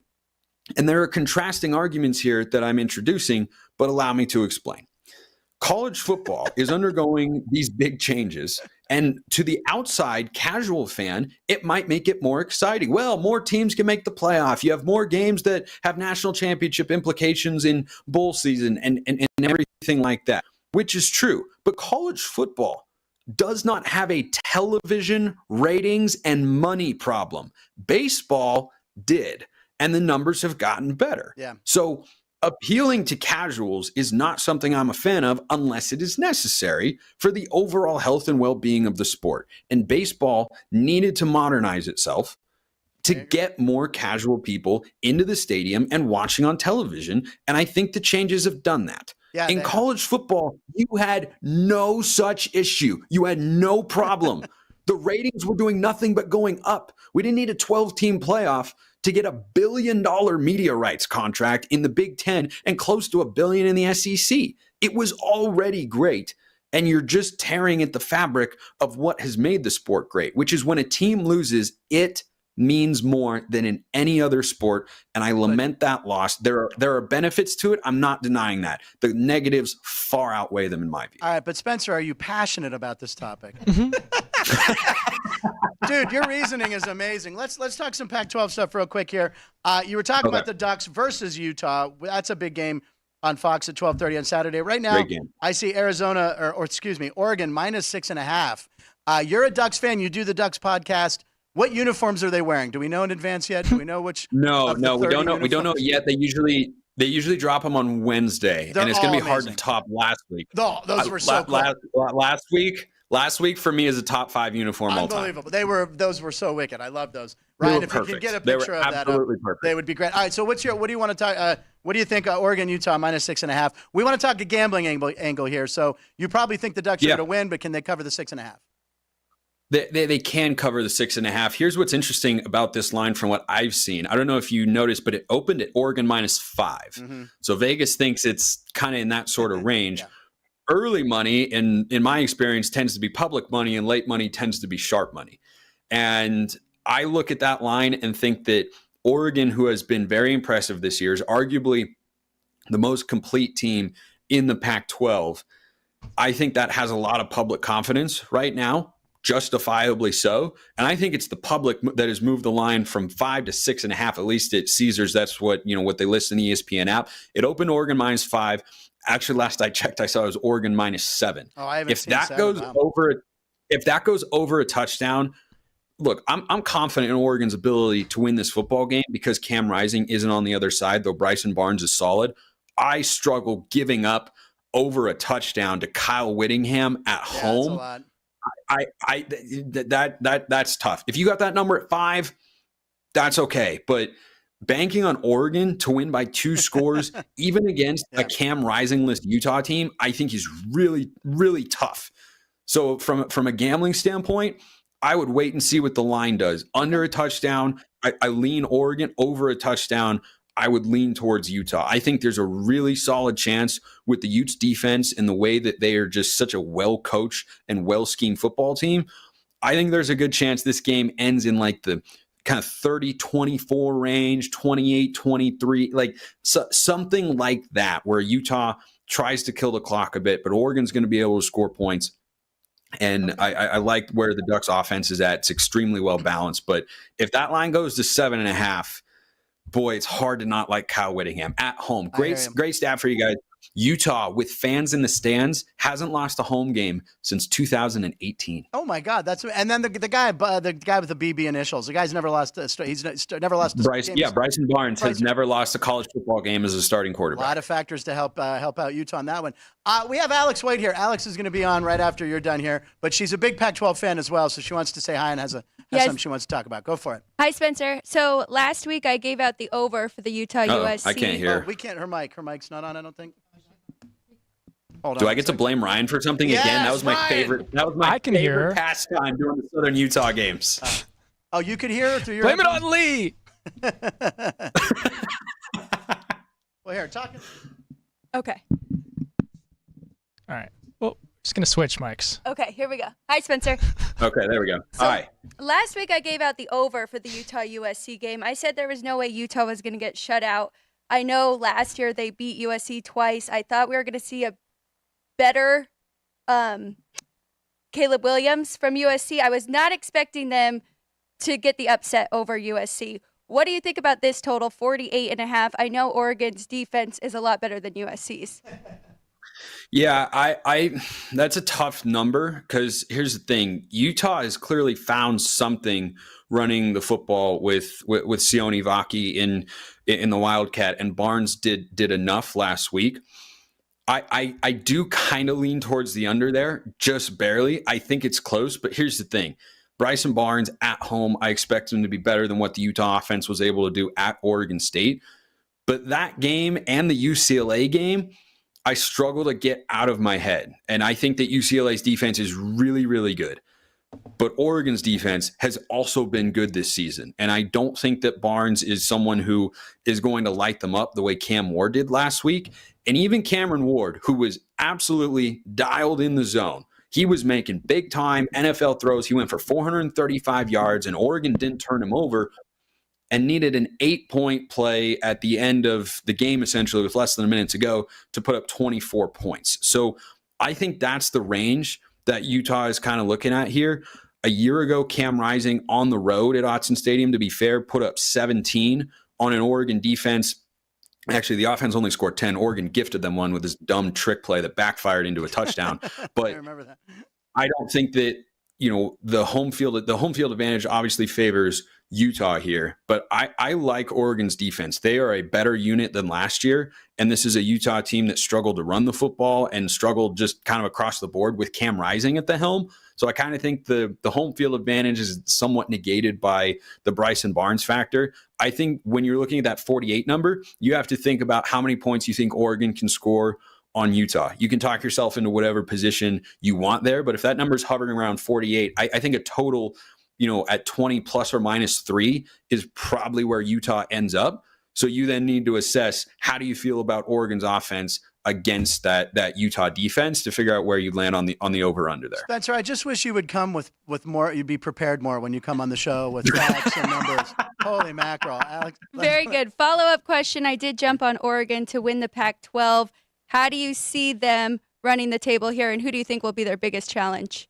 And there are contrasting arguments here that I'm introducing, but allow me to explain. College football is undergoing these big changes, and to the outside casual fan, it might make it more exciting. Well, more teams can make the playoff. You have more games that have national championship implications in bowl season and everything like that, which is true. But college football does not have a television ratings and money problem. Baseball did, and the numbers have gotten better. Yeah. So appealing to casuals is not something I'm a fan of unless it is necessary for the overall health and well-being of the sport. And baseball needed to modernize itself to get more casual people into the stadium and watching on television. And I think the changes have done that. Yeah, in college football, you had no such issue. You had no problem. The ratings were doing nothing but going up. We didn't need a 12-team playoff to get $1 billion media rights contract in the Big Ten and close to $1 billion in the SEC. It was already great, and you're just tearing at the fabric of what has made the sport great, which is when a team loses, it means more than in any other sport, and I lament that loss. There are benefits to it. I'm not denying that. The negatives far outweigh them in my view. All right, but Spencer, are you passionate about this topic? Dude, your reasoning is amazing. Let's talk some Pac-12 stuff real quick here. You were talking about the Ducks versus Utah. That's a big game on Fox at 12:30 on Saturday. Right now, I see Oregon minus 6.5. You're a Ducks fan. You do the Ducks podcast. What uniforms are they wearing? Do we know in advance yet? Do we know which? No, we don't know. Uniforms? We don't know yet. They usually drop them on Wednesday, and it's going to be hard to top last week. Those were so cool. Last week for me is a top 5 uniform all time. Unbelievable. Those were so wicked. I love those. Ryan, if you can get a picture of that up, they would be great. All right, so what do you want to talk? What do you think? Oregon, Utah minus 6.5. We want to talk a gambling angle here. So you probably think the Ducks are going to win, but can they cover the 6.5? They can cover the 6.5. Here's what's interesting about this line from what I've seen. I don't know if you noticed, but it opened at Oregon minus 5. Mm-hmm. So Vegas thinks it's kind of in that sort of range. Yeah. Early money, in my experience, tends to be public money, and late money tends to be sharp money. And I look at that line and think that Oregon, who has been very impressive this year, is arguably the most complete team in the Pac-12. I think that has a lot of public confidence right now. Justifiably so. And I think it's the public that has moved the line from 5 to 6.5, at least at Caesars. That's what they list in the ESPN app. It opened Oregon minus 5. Actually, last I checked, I saw it was Oregon minus 7. Oh, I haven't if seen that 7. goes over, if that goes over a touchdown, look, I'm confident in Oregon's ability to win this football game because Cam Rising isn't on the other side, though Bryson Barnes is solid. I struggle giving up over a touchdown to Kyle Whittingham at home. That's tough. If you got that number at 5, that's okay. But banking on Oregon to win by 2 scores, even against a Cam Rising-less Utah team, I think is really, really tough. So from a gambling standpoint, I would wait and see what the line does. Under a touchdown, I lean Oregon. Over a touchdown, I would lean towards Utah. I think there's a really solid chance with the Utes defense and the way that they are just such a well-coached and well-schemed football team. I think there's a good chance this game ends in like the kind of 30-24 range, 28-23, like something like that, where Utah tries to kill the clock a bit, but Oregon's going to be able to score points. And I like where the Ducks offense is at. It's extremely well balanced. But if that line goes to 7.5, boy, it's hard to not like Kyle Whittingham at home. Great stat for you guys. Utah, with fans in the stands, hasn't lost a home game since 2018. Oh my God, and then the guy with the BB initials. The guy's never lost. He's never lost. Bryson Barnes has never lost a college football game as a starting quarterback. A lot of factors to help out Utah on that one. We have Alex White here. Alex is going to be on right after you're done here, but she's a big Pac-12 fan as well, so she wants to say hi and has something she wants to talk about. Go for it. Hi, Spencer. So last week I gave out the over for the Utah USC. I can't hear. We can't. Her mic's not on, I don't think. Do I get to blame Ryan for something again? That was my favorite. That was my favorite pastime during the Southern Utah games. You could hear her through your. Blame it on Lee. Well, here, talking. Okay. All right. Well, just gonna switch mics. Okay, here we go. Hi, Spencer. Okay, there we go. Hi. Last week I gave out the over for the Utah USC game. I said there was no way Utah was going to get shut out. I know last year they beat USC twice. I thought we were going to see a better Caleb Williams from USC. I was not expecting them to get the upset over USC. What do you think about this total, 48.5? I know Oregon's defense is a lot better than USC's. Yeah, I that's a tough number because here's the thing. Utah has clearly found something running the football with Sione Vaki in the Wildcat, and Barnes did enough last week. I do kind of lean towards the under there, just barely. I think it's close, but here's the thing. Bryson Barnes at home, I expect him to be better than what the Utah offense was able to do at Oregon State. But that game and the UCLA game, I struggle to get out of my head. And I think that UCLA's defense is really, really good. But Oregon's defense has also been good this season. And I don't think that Barnes is someone who is going to light them up the way Cam Ward did last week. And even Cameron Ward, who was absolutely dialed in the zone. He was making big-time NFL throws. He went for 435 yards, and Oregon didn't turn him over and needed an 8-point play at the end of the game, essentially, with less than a minute to go, to put up 24 points. So I think that's the range that Utah is kind of looking at here. A year ago, Cam Rising on the road at Autzen Stadium, to be fair, put up 17 on an Oregon defense. Actually, the offense only scored 10. Oregon gifted them one with this dumb trick play that backfired into a touchdown. But I remember that. I don't think that, the home field advantage obviously favors Utah here, but I like Oregon's defense. They are a better unit than last year, and this is a Utah team that struggled to run the football and struggled just kind of across the board with Cam Rising at the helm. So I kind of think the home field advantage is somewhat negated by the Bryson Barnes factor. I think when you're looking at that 48 number, you have to think about how many points you think Oregon can score on Utah. You can talk yourself into whatever position you want there, but if that number is hovering around 48, I think a total, at 20 plus or minus 3 is probably where Utah ends up. So you then need to assess, how do you feel about Oregon's offense against that Utah defense to figure out where you land on the over under there. Spencer, I just wish you would come with more. You'd be prepared more when you come on the show with facts and numbers. Holy mackerel, Alex. Very good. Follow-up question. I did jump on Oregon to win the Pac-12. How do you see them running the table here, and who do you think will be their biggest challenge?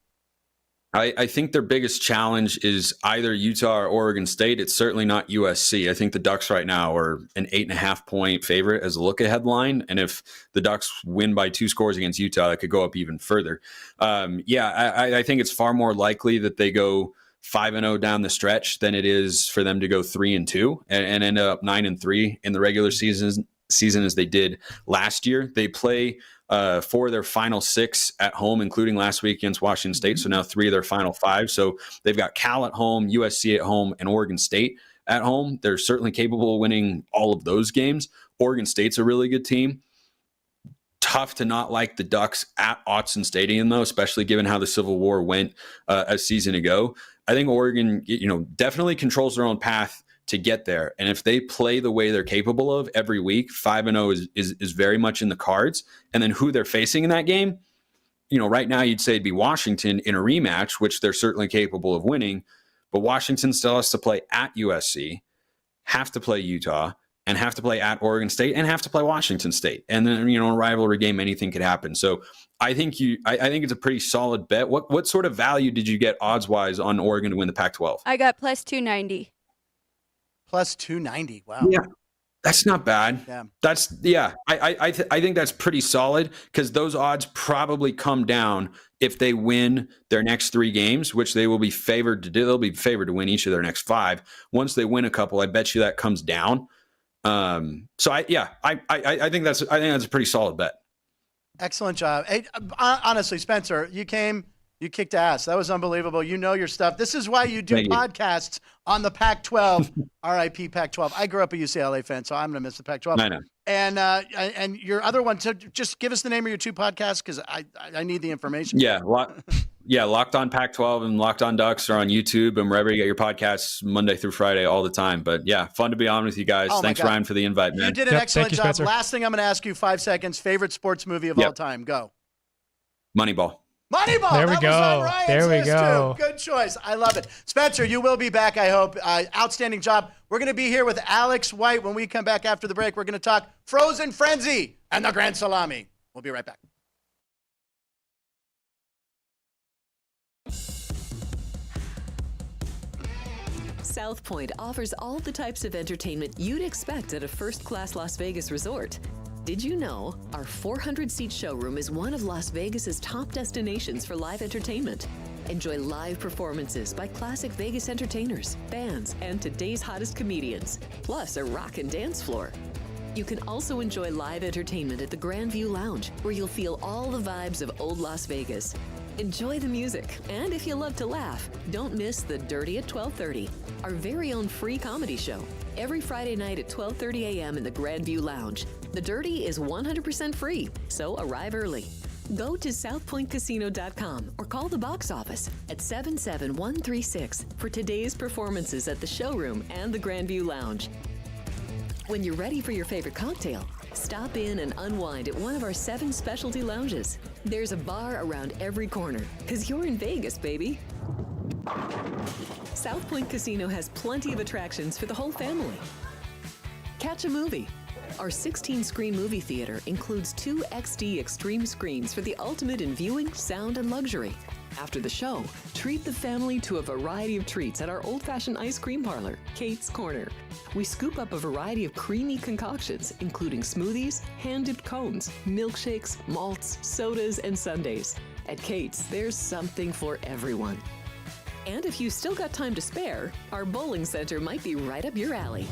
I think their biggest challenge is either Utah or Oregon State. It's certainly not USC. I think the Ducks right now are an 8.5-point favorite as a look-ahead line. And if the Ducks win by 2 scores against Utah, that could go up even further. I think it's far more likely that they go 5-0 down the stretch than it is for them to go 3-2 and end up 9-3 in the regular season as they did last year. They play 4 of their final 6 at home, including last week against Washington State. So now 3 of their final 5. So they've got Cal at home, USC at home, and Oregon State at home. They're certainly capable of winning all of those games. Oregon State's a really good team. Tough to not like the Ducks at Autzen Stadium, though, especially given how the Civil War went a season ago. I think Oregon, definitely controls their own path to get there. And if they play the way they're capable of every week, 5-0 is very much in the cards. And then who they're facing in that game, right now you'd say it'd be Washington in a rematch, which they're certainly capable of winning. But Washington still has to play at USC, have to play Utah, and have to play at Oregon State, and have to play Washington State. And then, a rivalry game, anything could happen. So I think it's a pretty solid bet. What sort of value did you get odds-wise on Oregon to win the Pac-12? I got plus 290. Plus 290. Wow. Yeah, that's not bad. Yeah. I think that's pretty solid, because those odds probably come down if they win their next 3 games, which they will be favored to do. They'll be favored to win each of their next 5. Once they win a couple, I bet you that comes down. So I think that's a pretty solid bet. Excellent job. Hey, honestly, Spencer, you kicked ass. That was unbelievable. You know your stuff. This is why you do podcasts on the Pac-12. RIP Pac-12. I grew up a UCLA fan, so I'm going to miss the Pac-12. I know. And your other one, so just give us the name of your 2 podcasts, because I need the information. Locked on Pac-12 and Locked on Ducks are on YouTube and wherever you get your podcasts, Monday through Friday all the time. But yeah, fun to be on with you guys. Thanks, Ryan, for the invite, man. You did an excellent job. Spencer. Last thing I'm going to ask you, 5 seconds. Favorite sports movie of all time? Go. Moneyball. Moneyball. There we that go. Was on Ryan's there we list go. Too. Good choice. I love it. Spencer, you will be back, I hope. Outstanding job. We're going to be here with Alex White. When we come back after the break, we're going to talk Frozen Frenzy and the Grand Salami. We'll be right back. South Point offers all the types of entertainment you'd expect at a first-class Las Vegas resort. Did you know our 400-seat showroom is one of Las Vegas's top destinations for live entertainment? Enjoy live performances by classic Vegas entertainers, bands, and today's hottest comedians, plus a rock and dance floor. You can also enjoy live entertainment at the Grand View Lounge, where you'll feel all the vibes of old Las Vegas. Enjoy the music, and if you love to laugh, don't miss The Dirty at 12:30, our very own free comedy show, every Friday night at 12:30 a.m. in the Grand View Lounge. The Dirty is 100% free, so arrive early. Go to southpointcasino.com or call the box office at 77136 for today's performances at the showroom and the Grand View Lounge. When you're ready for your favorite cocktail, stop in and unwind at one of our 7 specialty lounges. There's a bar around every corner, because you're in Vegas, baby. South Point Casino has plenty of attractions for the whole family. Catch a movie. Our 16-screen movie theater includes 2 XD Extreme screens for the ultimate in viewing, sound, and luxury. After the show, treat the family to a variety of treats at our old-fashioned ice cream parlor, Kate's Corner. We scoop up a variety of creamy concoctions, including smoothies, hand-dipped cones, milkshakes, malts, sodas, and sundaes. At Kate's, there's something for everyone. And if you still got time to spare, our bowling center might be right up your alley.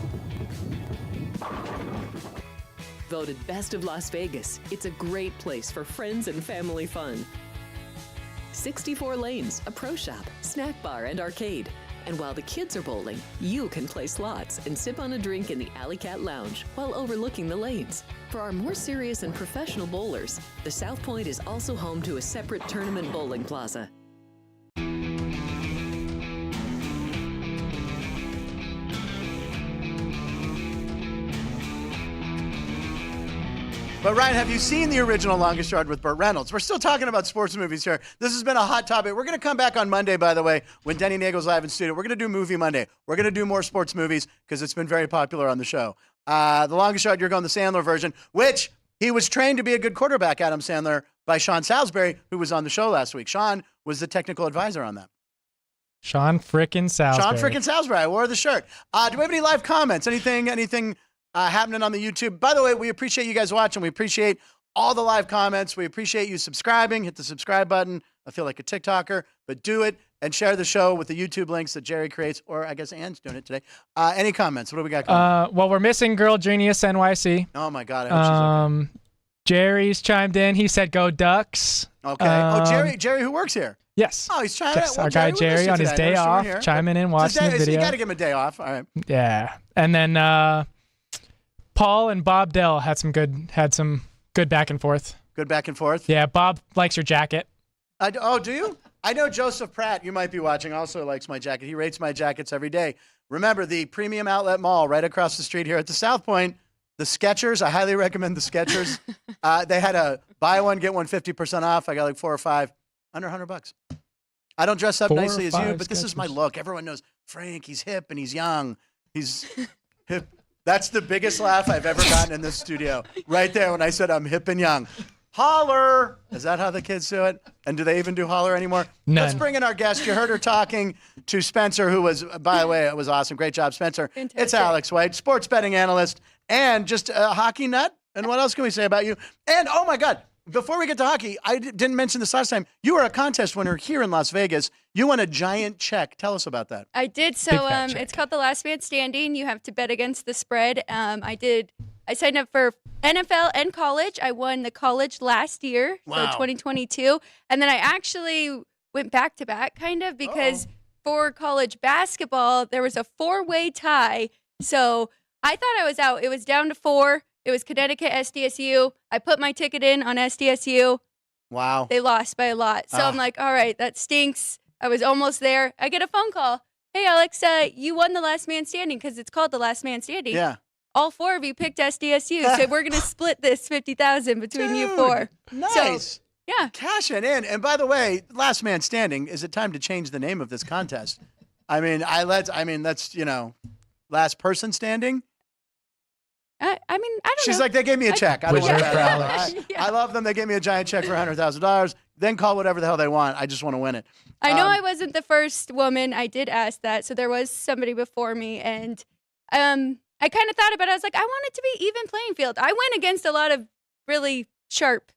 Voted Best of Las Vegas, it's a great place for friends and family fun. 64 lanes, a pro shop, snack bar, and arcade. And while the kids are bowling, you can play slots and sip on a drink in the Alley Cat Lounge while overlooking the lanes. For our more serious and professional bowlers, the South Point is also home to a separate tournament bowling plaza. But Ryan, have you seen the original Longest Yard with Burt Reynolds? We're still talking about sports movies here. This has been a hot topic. We're going to come back on Monday, by the way, when Denny Nagel's live in studio. We're going to do Movie Monday. We're going to do more sports movies because it's been very popular on the show. The Longest Yard, you're going the Sandler version, which he was trained to be a good quarterback, Adam Sandler, by Sean Salisbury, who was on the show last week. Sean was the technical advisor on that. Sean frickin' Salisbury. Sean frickin' Salisbury. I wore the shirt. Do we have any live comments? Anything happening on the YouTube? By the way, we appreciate you guys watching. We appreciate all the live comments. We appreciate you subscribing. Hit the subscribe button. I feel like a TikToker, but do it. and share the show with the YouTube links that Jerry creates, or I guess Ann's doing it today. Any comments? What do we got going? Well, we're missing Girl Genius NYC. Oh, my God. I hope she's okay. Jerry's chimed in. He said, "Go Ducks." Okay. Jerry, who works here. Yes. Oh, he's trying Yes, to. our guy Jerry on his day off, chiming in, watching the So video. you got to give him a day off. All right. Yeah. And then Paul and Bob Dell had some good back and forth. Good back and forth. Yeah, Bob likes your jacket. Do you? I know Joseph Pratt, you might be watching, also likes my jacket. He rates my jackets every day. Remember, the Premium Outlet Mall right across the street here at the South Point, the Skechers, I highly recommend the Skechers. They had a buy one, get one 50% off. I got like 4 or 5, under $100. I don't dress up 4 or nicely as you, 5 but this is my Skechers. look. Everyone knows Frank, he's hip and he's young. He's hip. That's the biggest laugh I've ever gotten in this studio. Right there when I said I'm hip and young. Holler! Is that how the kids do it? And do they even do holler anymore? None. Let's bring in our guest. You heard her talking to Spencer, who was, by the way, it was awesome. Great job, Spencer. Fantastic. It's Alex White, sports betting analyst, and just a hockey nut. And what else can we say about you? And, oh, my God, before we get to hockey, I didn't mention this last time. You were a contest winner here in Las Vegas. You won a giant check. Tell us about that. I did. Big So fat check. it's called the Last Man Standing. You have to bet against the spread. I signed up for NFL and college. I won the college last year, Wow. so 2022. And then I actually went back to back kind of because for college basketball, there was a 4-way tie. So I thought I was out. It was down to 4. It was Connecticut, SDSU. I put my ticket in on SDSU. Wow. They lost by a lot. So I'm like, all right, that stinks. I was almost there. I get a phone call. Hey, Alex, you won the Last Man Standing because it's called the Last Man Standing. Yeah. All 4 of you picked SDSU, so we're gonna split this 50,000 between you 4. Nice. So, yeah. Cash it in. And by the way, last man standing, is it time to change the name of this contest? I mean, that's, last person standing. I don't know. She's like, they gave me a check. I don't Reserve want for that. Alex. I love them. They gave me a giant check for $100,000. Then call whatever the hell they want. I just want to win it. I know I wasn't the first woman. I did ask that, so there was somebody before me, and I kind of thought about it. I was like, I want it to be even playing field. I went against a lot of really sharp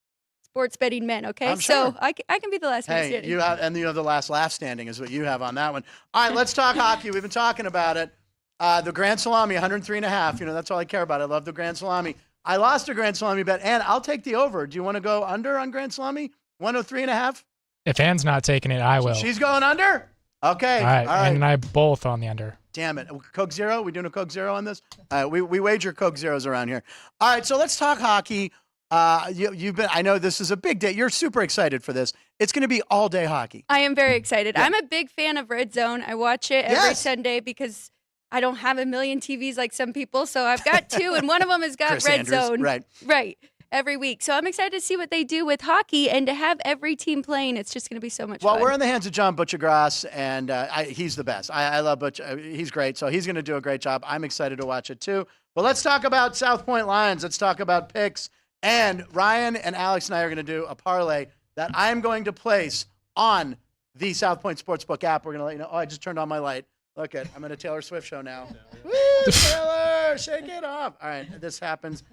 sports betting men. Okay, I'm so sure. I can be the last man Hey, standing. you have the last laugh standing is what you have on that one. All right, let's talk hockey. We've been talking about it. The Grand Salami, 103.5. That's all I care about. I love the Grand Salami. I lost a Grand Salami bet, and I'll take the over. Do you want to go under on Grand Salami? 103.5? If Anne's not taking it, I will. She's going under? Okay. All right. All right. And I both on the under. Damn it. Coke Zero? We doing a Coke Zero on this? We wager Coke Zeros around here. All right, so let's talk hockey. I know this is a big day. You're super excited for this. It's going to be all day hockey. I am very excited. I'm a big fan of Red Zone. I watch it every Yes. Sunday because I don't have a million TVs like some people, so I've got 2, and one of them has got Chris Red Andrews, Zone. right. Every week. So I'm excited to see what they do with hockey and to have every team playing. It's just going to be so much Well, fun. we're in the hands of John Butchergrass, and he's the best. I love Butch. He's great, so he's going to do a great job. I'm excited to watch it, too. But let's talk about South Point Lions. Let's talk about picks. And Ryan and Alex and I are going to do a parlay that I'm going to place on the South Point Sportsbook app. We're going to let you know. Oh, I just turned on my light. Look at, I'm in a Taylor Swift show now. Woo, Taylor, shake it off. All right, this happens.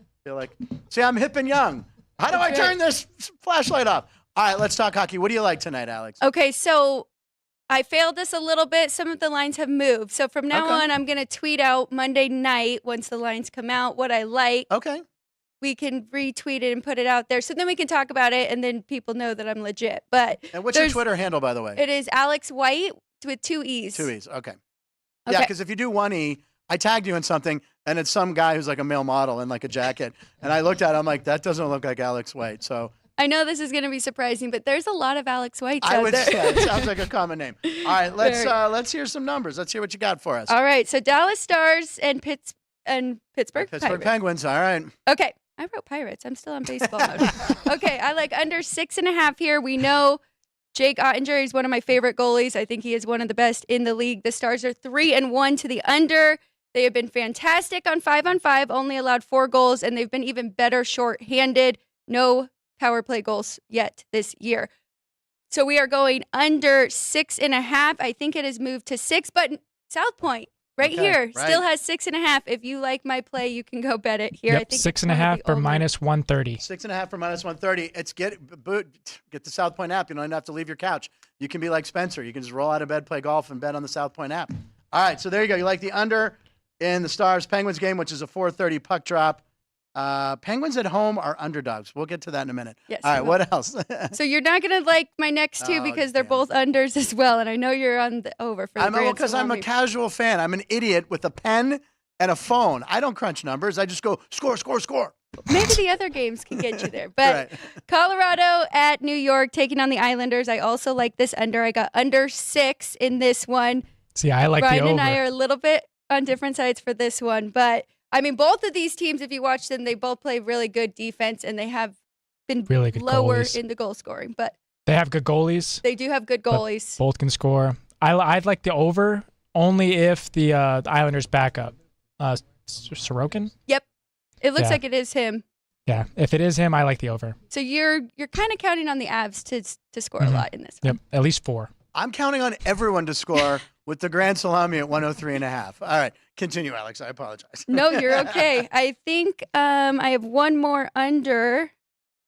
See, I'm hip and young. How do I turn this flashlight off? All right, let's talk hockey. What do you like tonight, Alex? Okay, so I failed this a little bit. Some of the lines have moved. So from now on, I'm going to tweet out Monday night once the lines come out what I like. Okay. We can retweet it and put it out there. So then we can talk about it, and then people know that I'm legit. But And what's your Twitter handle, by the way? It is Alex White with 2 E's. 2 E's. Okay. Yeah, Okay. because if you do 1 E, I tagged you in something, and it's some guy who's like a male model in like a jacket. And I looked at it, I'm like, that doesn't look like Alex White. So I know this is going to be surprising, but there's a lot of Alex Whites I out would there. say it sounds like a common name. All right, let's hear some numbers. Let's hear what you got for us. All right, so Dallas Stars and Pittsburgh Pittsburgh Pirates. Penguins. All right. Okay, I wrote Pirates. I'm still on baseball mode. Okay, I like under 6.5 here. We know Jake Ottinger is one of my favorite goalies. I think he is one of the best in the league. The Stars are 3-1 to the under. They have been fantastic on 5-on-5, only allowed 4 goals, and they've been even better shorthanded. No power play goals yet this year. So we are going under 6.5. I think it has moved to 6, but South Point, Right Okay, here, right. still has 6.5. If you like my play, you can go bet it here. I Yep, think 6.5 for minus 130. 6.5 for minus 130. It's get the South Point app. You don't even have to leave your couch. You can be like Spencer. You can just roll out of bed, play golf, and bet on the South Point app. All right, so there you go. You like the under in the Stars Penguins game, which is a 4:30 puck drop. Penguins at home are underdogs. We'll get to that in a minute. Yes, All right, we will. what else? So you're not going to like my next two Oh, because they're damn. both unders as well. And I know you're on the over for the grand Because I'm a salami. casual fan. I'm an idiot with a pen and a phone. I don't crunch numbers. I just go score, score, score. Maybe the other games can get you there. But Right. Colorado at New York taking on the Islanders. I also like this under. I got under 6 in this one. See, I like Ryan the over. and I are a little bit on different sides for this one. But, I mean, both of these teams, if you watch them, they both play really good defense, and they have been Really good lower goalies. in the goal scoring. But They have good goalies. they do have good but goalies. Both can score. I'd like the over only if the Islanders back up. Sorokin? Yep. It looks Yeah. like it is him. Yeah, if it is him, I like the over. So you're kind of counting on the Avs to score a lot in this one. Yep, at least 4. I'm counting on everyone to score with the grand salami at 103.5. All right, continue, Alex. I apologize. No, you're okay. I think I have one more under.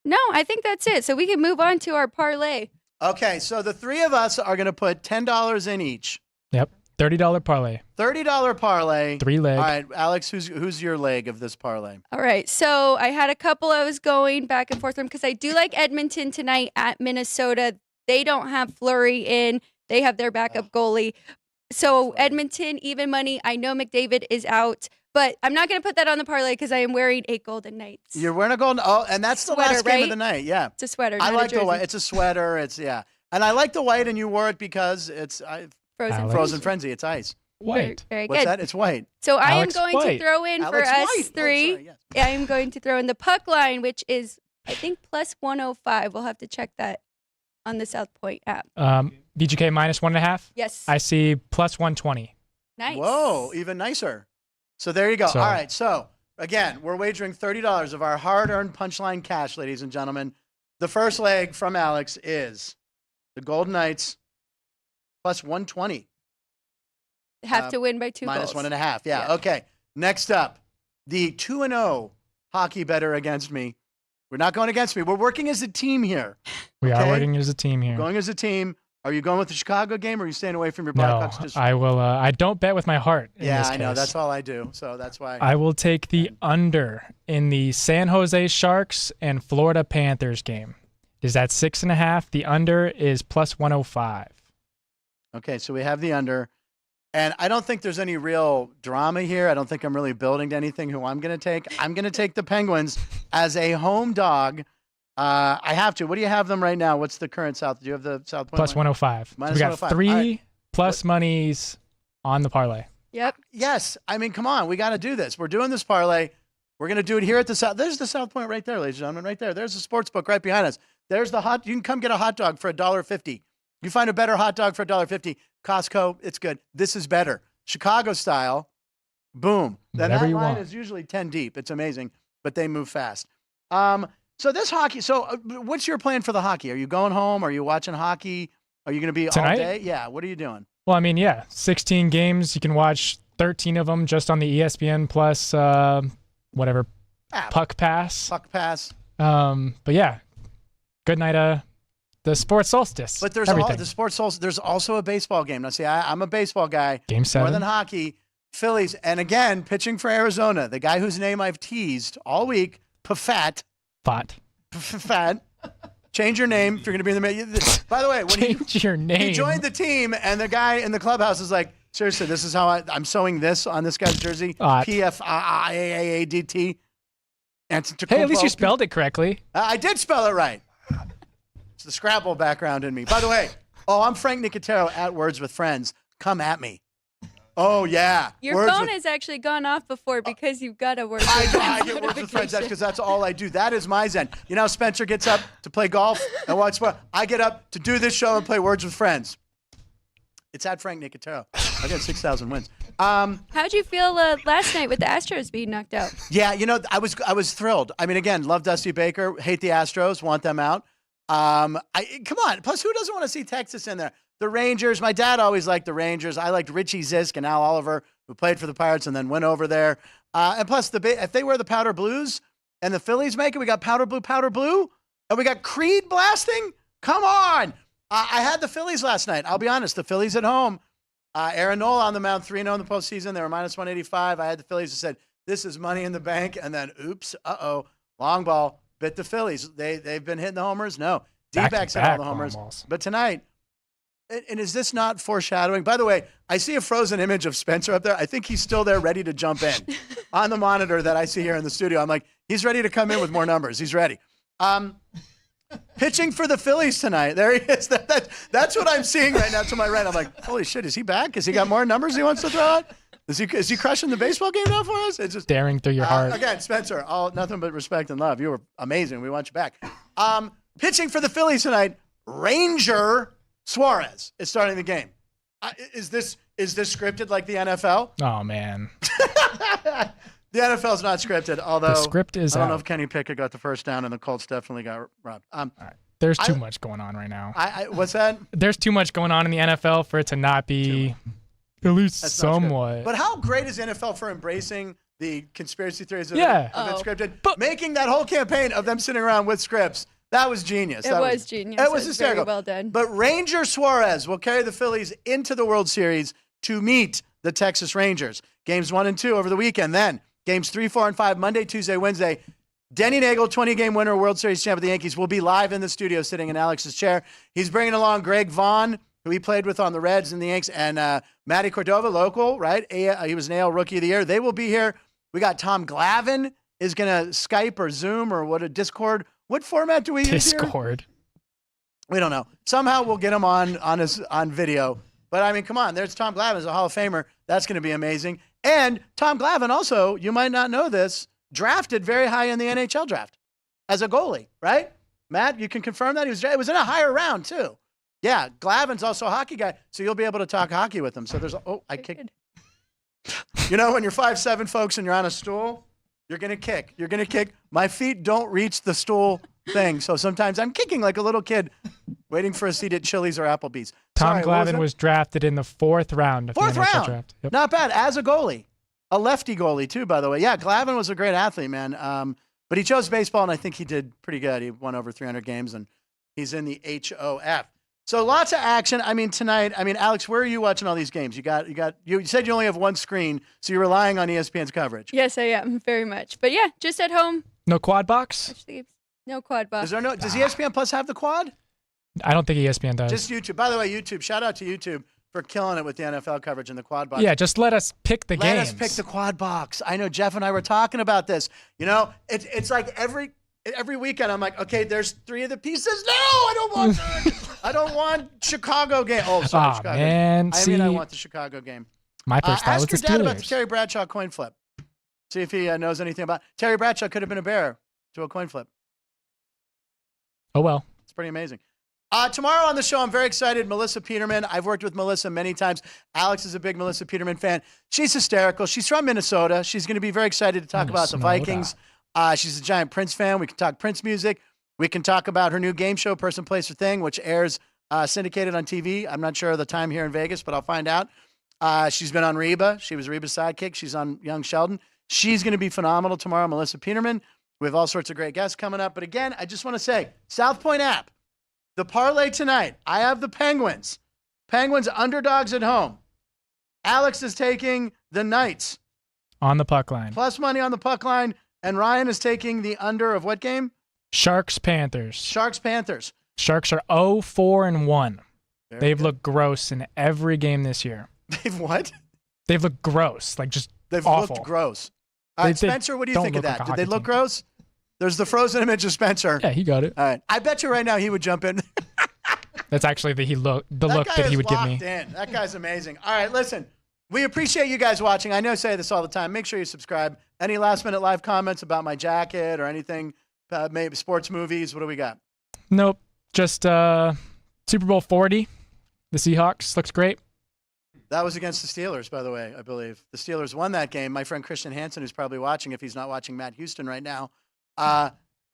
No, I think that's it. So we can move on to our parlay. Okay, so the three of us are going to put $10 in each. Yep, $30 parlay, $30 parlay. 3 leg. All right, Alex, who's your leg of this parlay? All right. So I had a couple I was going back and forth from because I do like Edmonton tonight at Minnesota. They don't have Fleury in. They have their backup goalie. So Edmonton, even money. I know McDavid is out, but I'm not going to put that on the parlay because I am wearing a Golden Knights. You're wearing a golden. Oh, and that's the Sweater, last game of right? the night. Yeah, It's a sweater. I not like a the jersey. white. It's a sweater. And I like the white, and you wore it because it's Frozen. Alex. Frozen Frenzy. It's ice. White. Very What's good. that? It's white. So I am Alex going White. to throw in for Alex us White. Oh, three. sorry, yes. I am going to throw in the puck line, which is, I think, plus 105. We'll have to check that on the South Point app. VGK minus 1.5. Yes. I see plus 120. Nice. Whoa, even nicer. So there you go. So- All right. So again, we're wagering $30 of our hard-earned punchline cash, ladies and gentlemen. The first leg from Alex is the Golden Knights plus 120. Have to win by 2 Minus goals. 1.5. Yeah. Yeah. Okay. Next up, the 2-0 hockey better against me. We're not going against me. We're working as a team here. We Okay. are working as a team here. Going as a team. Are you going with the Chicago game or are you staying away from your No, Blackhawks? Just- I will. I don't bet with my heart. In yeah, this I know. case. That's all I do. So that's why. I will take the under in the San Jose Sharks and Florida Panthers game. Is that 6.5? The under is plus 105. Okay, so we have the under. And I don't think there's any real drama here. I don't think I'm really building to anything who I'm going to take. I'm going to take the Penguins as a home dog. I have to. What do you have them right now? What's the current South? Do you have the South Point? Plus line? 105. So Minus we got 105. 3 All right. plus monies on the parlay. Yep. Yes. I mean, come on. We got to do this. We're doing this parlay. We're going to do it here at the South. There's the South Point right there, ladies and gentlemen, right there. There's the sports book right behind us. There's the hot. You can come get a hot dog for $1.50. You find a better hot dog for $1.50. Costco, it's good. This is better. Chicago style. Boom. Then Whatever that you line want. is usually 10 deep. It's amazing, but they move fast. So this hockey. So what's your plan for the hockey? Are you going home? Are you watching hockey? Are you going to be Tonight? all day? Yeah. What are you doing? Well, I mean, yeah, 16 games. You can watch 13 of them just on the ESPN Plus, whatever, Puck Pass. Puck pass. But yeah, good night, the sports solstice. But there's everything. the sports solstice. There's also a baseball game. Now, see, I'm a baseball guy. Game 7. More than hockey. Phillies. And again, pitching for Arizona, the guy whose name I've teased all week, Pafat. Fat. Pafat. Change your name if you're going to be in the. By the way, when Change your name. he joined the team, and the guy in the clubhouse is like, seriously, this is how I'm sewing this on this guy's jersey. Pfaaadt. Hey, at least you spelled it correctly. I did spell it right. It's the Scrabble background in me. By the way, I'm Frank Nicotero at Words with Friends. Come at me. Oh, yeah. Your Words phone with- has actually gone off before because you've got a word. I get Words with Friends because that's all I do. That is my zen. You know how Spencer gets up to play golf and watch sport? I get up to do this show and play Words with Friends. It's at Frank Nicotero. I got 6,000 wins. How'd you feel last night with the Astros being knocked out? Yeah, you know, I was thrilled. I mean, again, love Dusty Baker, hate the Astros, want them out. Come on. Plus, who doesn't want to see Texas in there? The Rangers. My dad always liked the Rangers. I liked Richie Zisk and Al Oliver, who played for the Pirates and then went over there. And plus, if they wear the powder blues and the Phillies make it, we got powder blue, and we got Creed blasting. Come on. I had the Phillies last night. I'll be honest. The Phillies at home. Aaron Nola on the mound, 3-0 in the postseason. They were minus 185. I had the Phillies and said, this is money in the bank. And then, oops, long ball, bit the Phillies. They've been hitting the homers? No. D-backs hit all the homers. But tonight, and is this not foreshadowing? By the way, I see a frozen image of Spencer up there. I think he's still there ready to jump in on the monitor that I see here in the studio. I'm like, he's ready to come in with more numbers. He's ready. Pitching for the Phillies tonight. There he is. That's what I'm seeing right now to my right. I'm like, holy shit, is he back? Has he got more numbers he wants to throw out? Is he crushing the baseball game now for us? It's just staring through your heart. Again, Spencer, nothing but respect and love. You were amazing. We want you back. Pitching for the Phillies tonight, Ranger Suarez is starting the game. Is this scripted like the NFL? Oh, man. The NFL's not scripted, although the script is I don't out. know if Kenny Pickett got the first down and the Colts definitely got robbed. All right. There's too much going on right now. What's that? There's too much going on in the NFL for it to not be at least somewhat. But how great is NFL for embracing the conspiracy theories of Yeah. it scripted? But making that whole campaign of them sitting around with scripts, that was genius. It was genius. It was hysterical. Very well done. But Ranger Suarez will carry the Phillies into the World Series to meet the Texas Rangers. Games 1 and 2 over the weekend. Then games 3, 4, and 5, Monday, Tuesday, Wednesday. Denny Nagel, 20-game winner, World Series champ of the Yankees, will be live in the studio sitting in Alex's chair. He's bringing along Greg Vaughn, who he played with on the Reds and the Yanks, and Matty Cordova, local, right? He was an AL Rookie of the Year. They will be here. We got Tom Glavine is going to Skype or Zoom or Discord. What format do we use here? Discord. We don't know. Somehow we'll get him on video. But, I mean, come on. There's Tom Glavine as a Hall of Famer. That's going to be amazing. And Tom Glavine also, you might not know this, drafted very high in the NHL draft as a goalie, right? Matt, you can confirm that? It was in a higher round, too. Yeah, Glavine's also a hockey guy, so you'll be able to talk hockey with him. So there's I kicked. You know, when you're 5'7", folks, and you're on a stool, you're going to kick. You're going to kick. My feet don't reach the stool thing, so sometimes I'm kicking like a little kid waiting for a seat at Chili's or Applebee's. Tom Glavine was drafted in the 4th round of the NHL draft. Yep. Not bad. As a goalie. A lefty goalie, too, by the way. Yeah, Glavine was a great athlete, man. But he chose baseball, and I think he did pretty good. He won over 300 games, and he's in the HOF. So lots of action. I mean, tonight, Alex, where are you watching all these games? You said you only have one screen, so you're relying on ESPN's coverage. Yes, I am, very much. But yeah, just at home. No quad box? No quad box. Does ESPN Plus have the quad? I don't think ESPN does. Just YouTube. By the way, YouTube, shout out to YouTube for killing it with the NFL coverage and the quad box. Yeah, just let us pick the games. Let us pick the quad box. I know Jeff and I were talking about this. You know, it's like every weekend I'm like, okay, there's 3 of the pieces. No, I don't want that. I don't want Chicago game. Oh, sorry, Chicago. Man. I want the Chicago game. My first thought was the Steelers. Ask your dad about the Terry Bradshaw coin flip. See if he knows anything about Terry Bradshaw. Could have been a bear to a coin flip. Oh, well. It's pretty amazing. Tomorrow on the show, I'm very excited. Melissa Peterman. I've worked with Melissa many times. Alex is a big Melissa Peterman fan. She's hysterical. She's from Minnesota. She's going to be very excited to talk about the Vikings. She's a giant Prince fan. We can talk Prince music. We can talk about her new game show, Person, Place, or Thing, which airs syndicated on TV. I'm not sure of the time here in Vegas, but I'll find out. She's been on Reba. She was Reba's sidekick. She's on Young Sheldon. She's going to be phenomenal tomorrow, Melissa Peterman. We have all sorts of great guests coming up. But again, I just want to say, South Point app. The parlay tonight, I have the Penguins. Penguins underdogs at home. Alex is taking the Knights. On the puck line. Plus money on the puck line. And Ryan is taking the under of what game? Sharks-Panthers. Sharks-Panthers. Sharks are 0-4-1. They've looked gross in every game this year. They've what? They've looked gross. Like just They've awful. looked gross. All right, Spencer, what do you think of that? Like Did they look gross? There's the frozen image of Spencer. Yeah, he got it. All right. I bet you right now he would jump in. That's actually the look that he would give me. In. That guy's amazing. All right, listen. We appreciate you guys watching. I know I say this all the time. Make sure you subscribe. Any last-minute live comments about my jacket or anything, maybe sports movies? What do we got? Nope. Just Super Bowl 40. The Seahawks. Looks great. That was against the Steelers, by the way, I believe. The Steelers won that game. My friend Christian Hansen, who's probably watching, if he's not watching Matt Houston right now,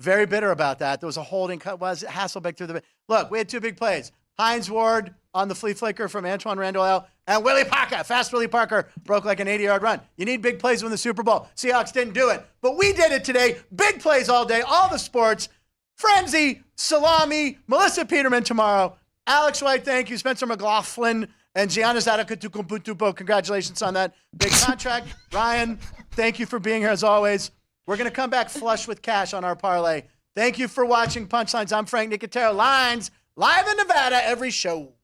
very bitter about that. There was a holding cut. Was Hasselbeck through the – look, we had 2 big plays. Hines Ward on the flea flicker from Antoine Randall And Willie Parker, fast Willie Parker, broke like an 80-yard run. You need big plays to win the Super Bowl. Seahawks didn't do it, but we did it today. Big plays all day, all the sports. Frenzy, Salami, Melissa Peterman tomorrow. Alex White, thank you. Spencer McLaughlin and Giannis Adetokounmpo. Congratulations on that big contract. Ryan, thank you for being here as always. We're going to come back flush with cash on our parlay. Thank you for watching Punchlines. I'm Frank Nicotero. Lines live in Nevada every show.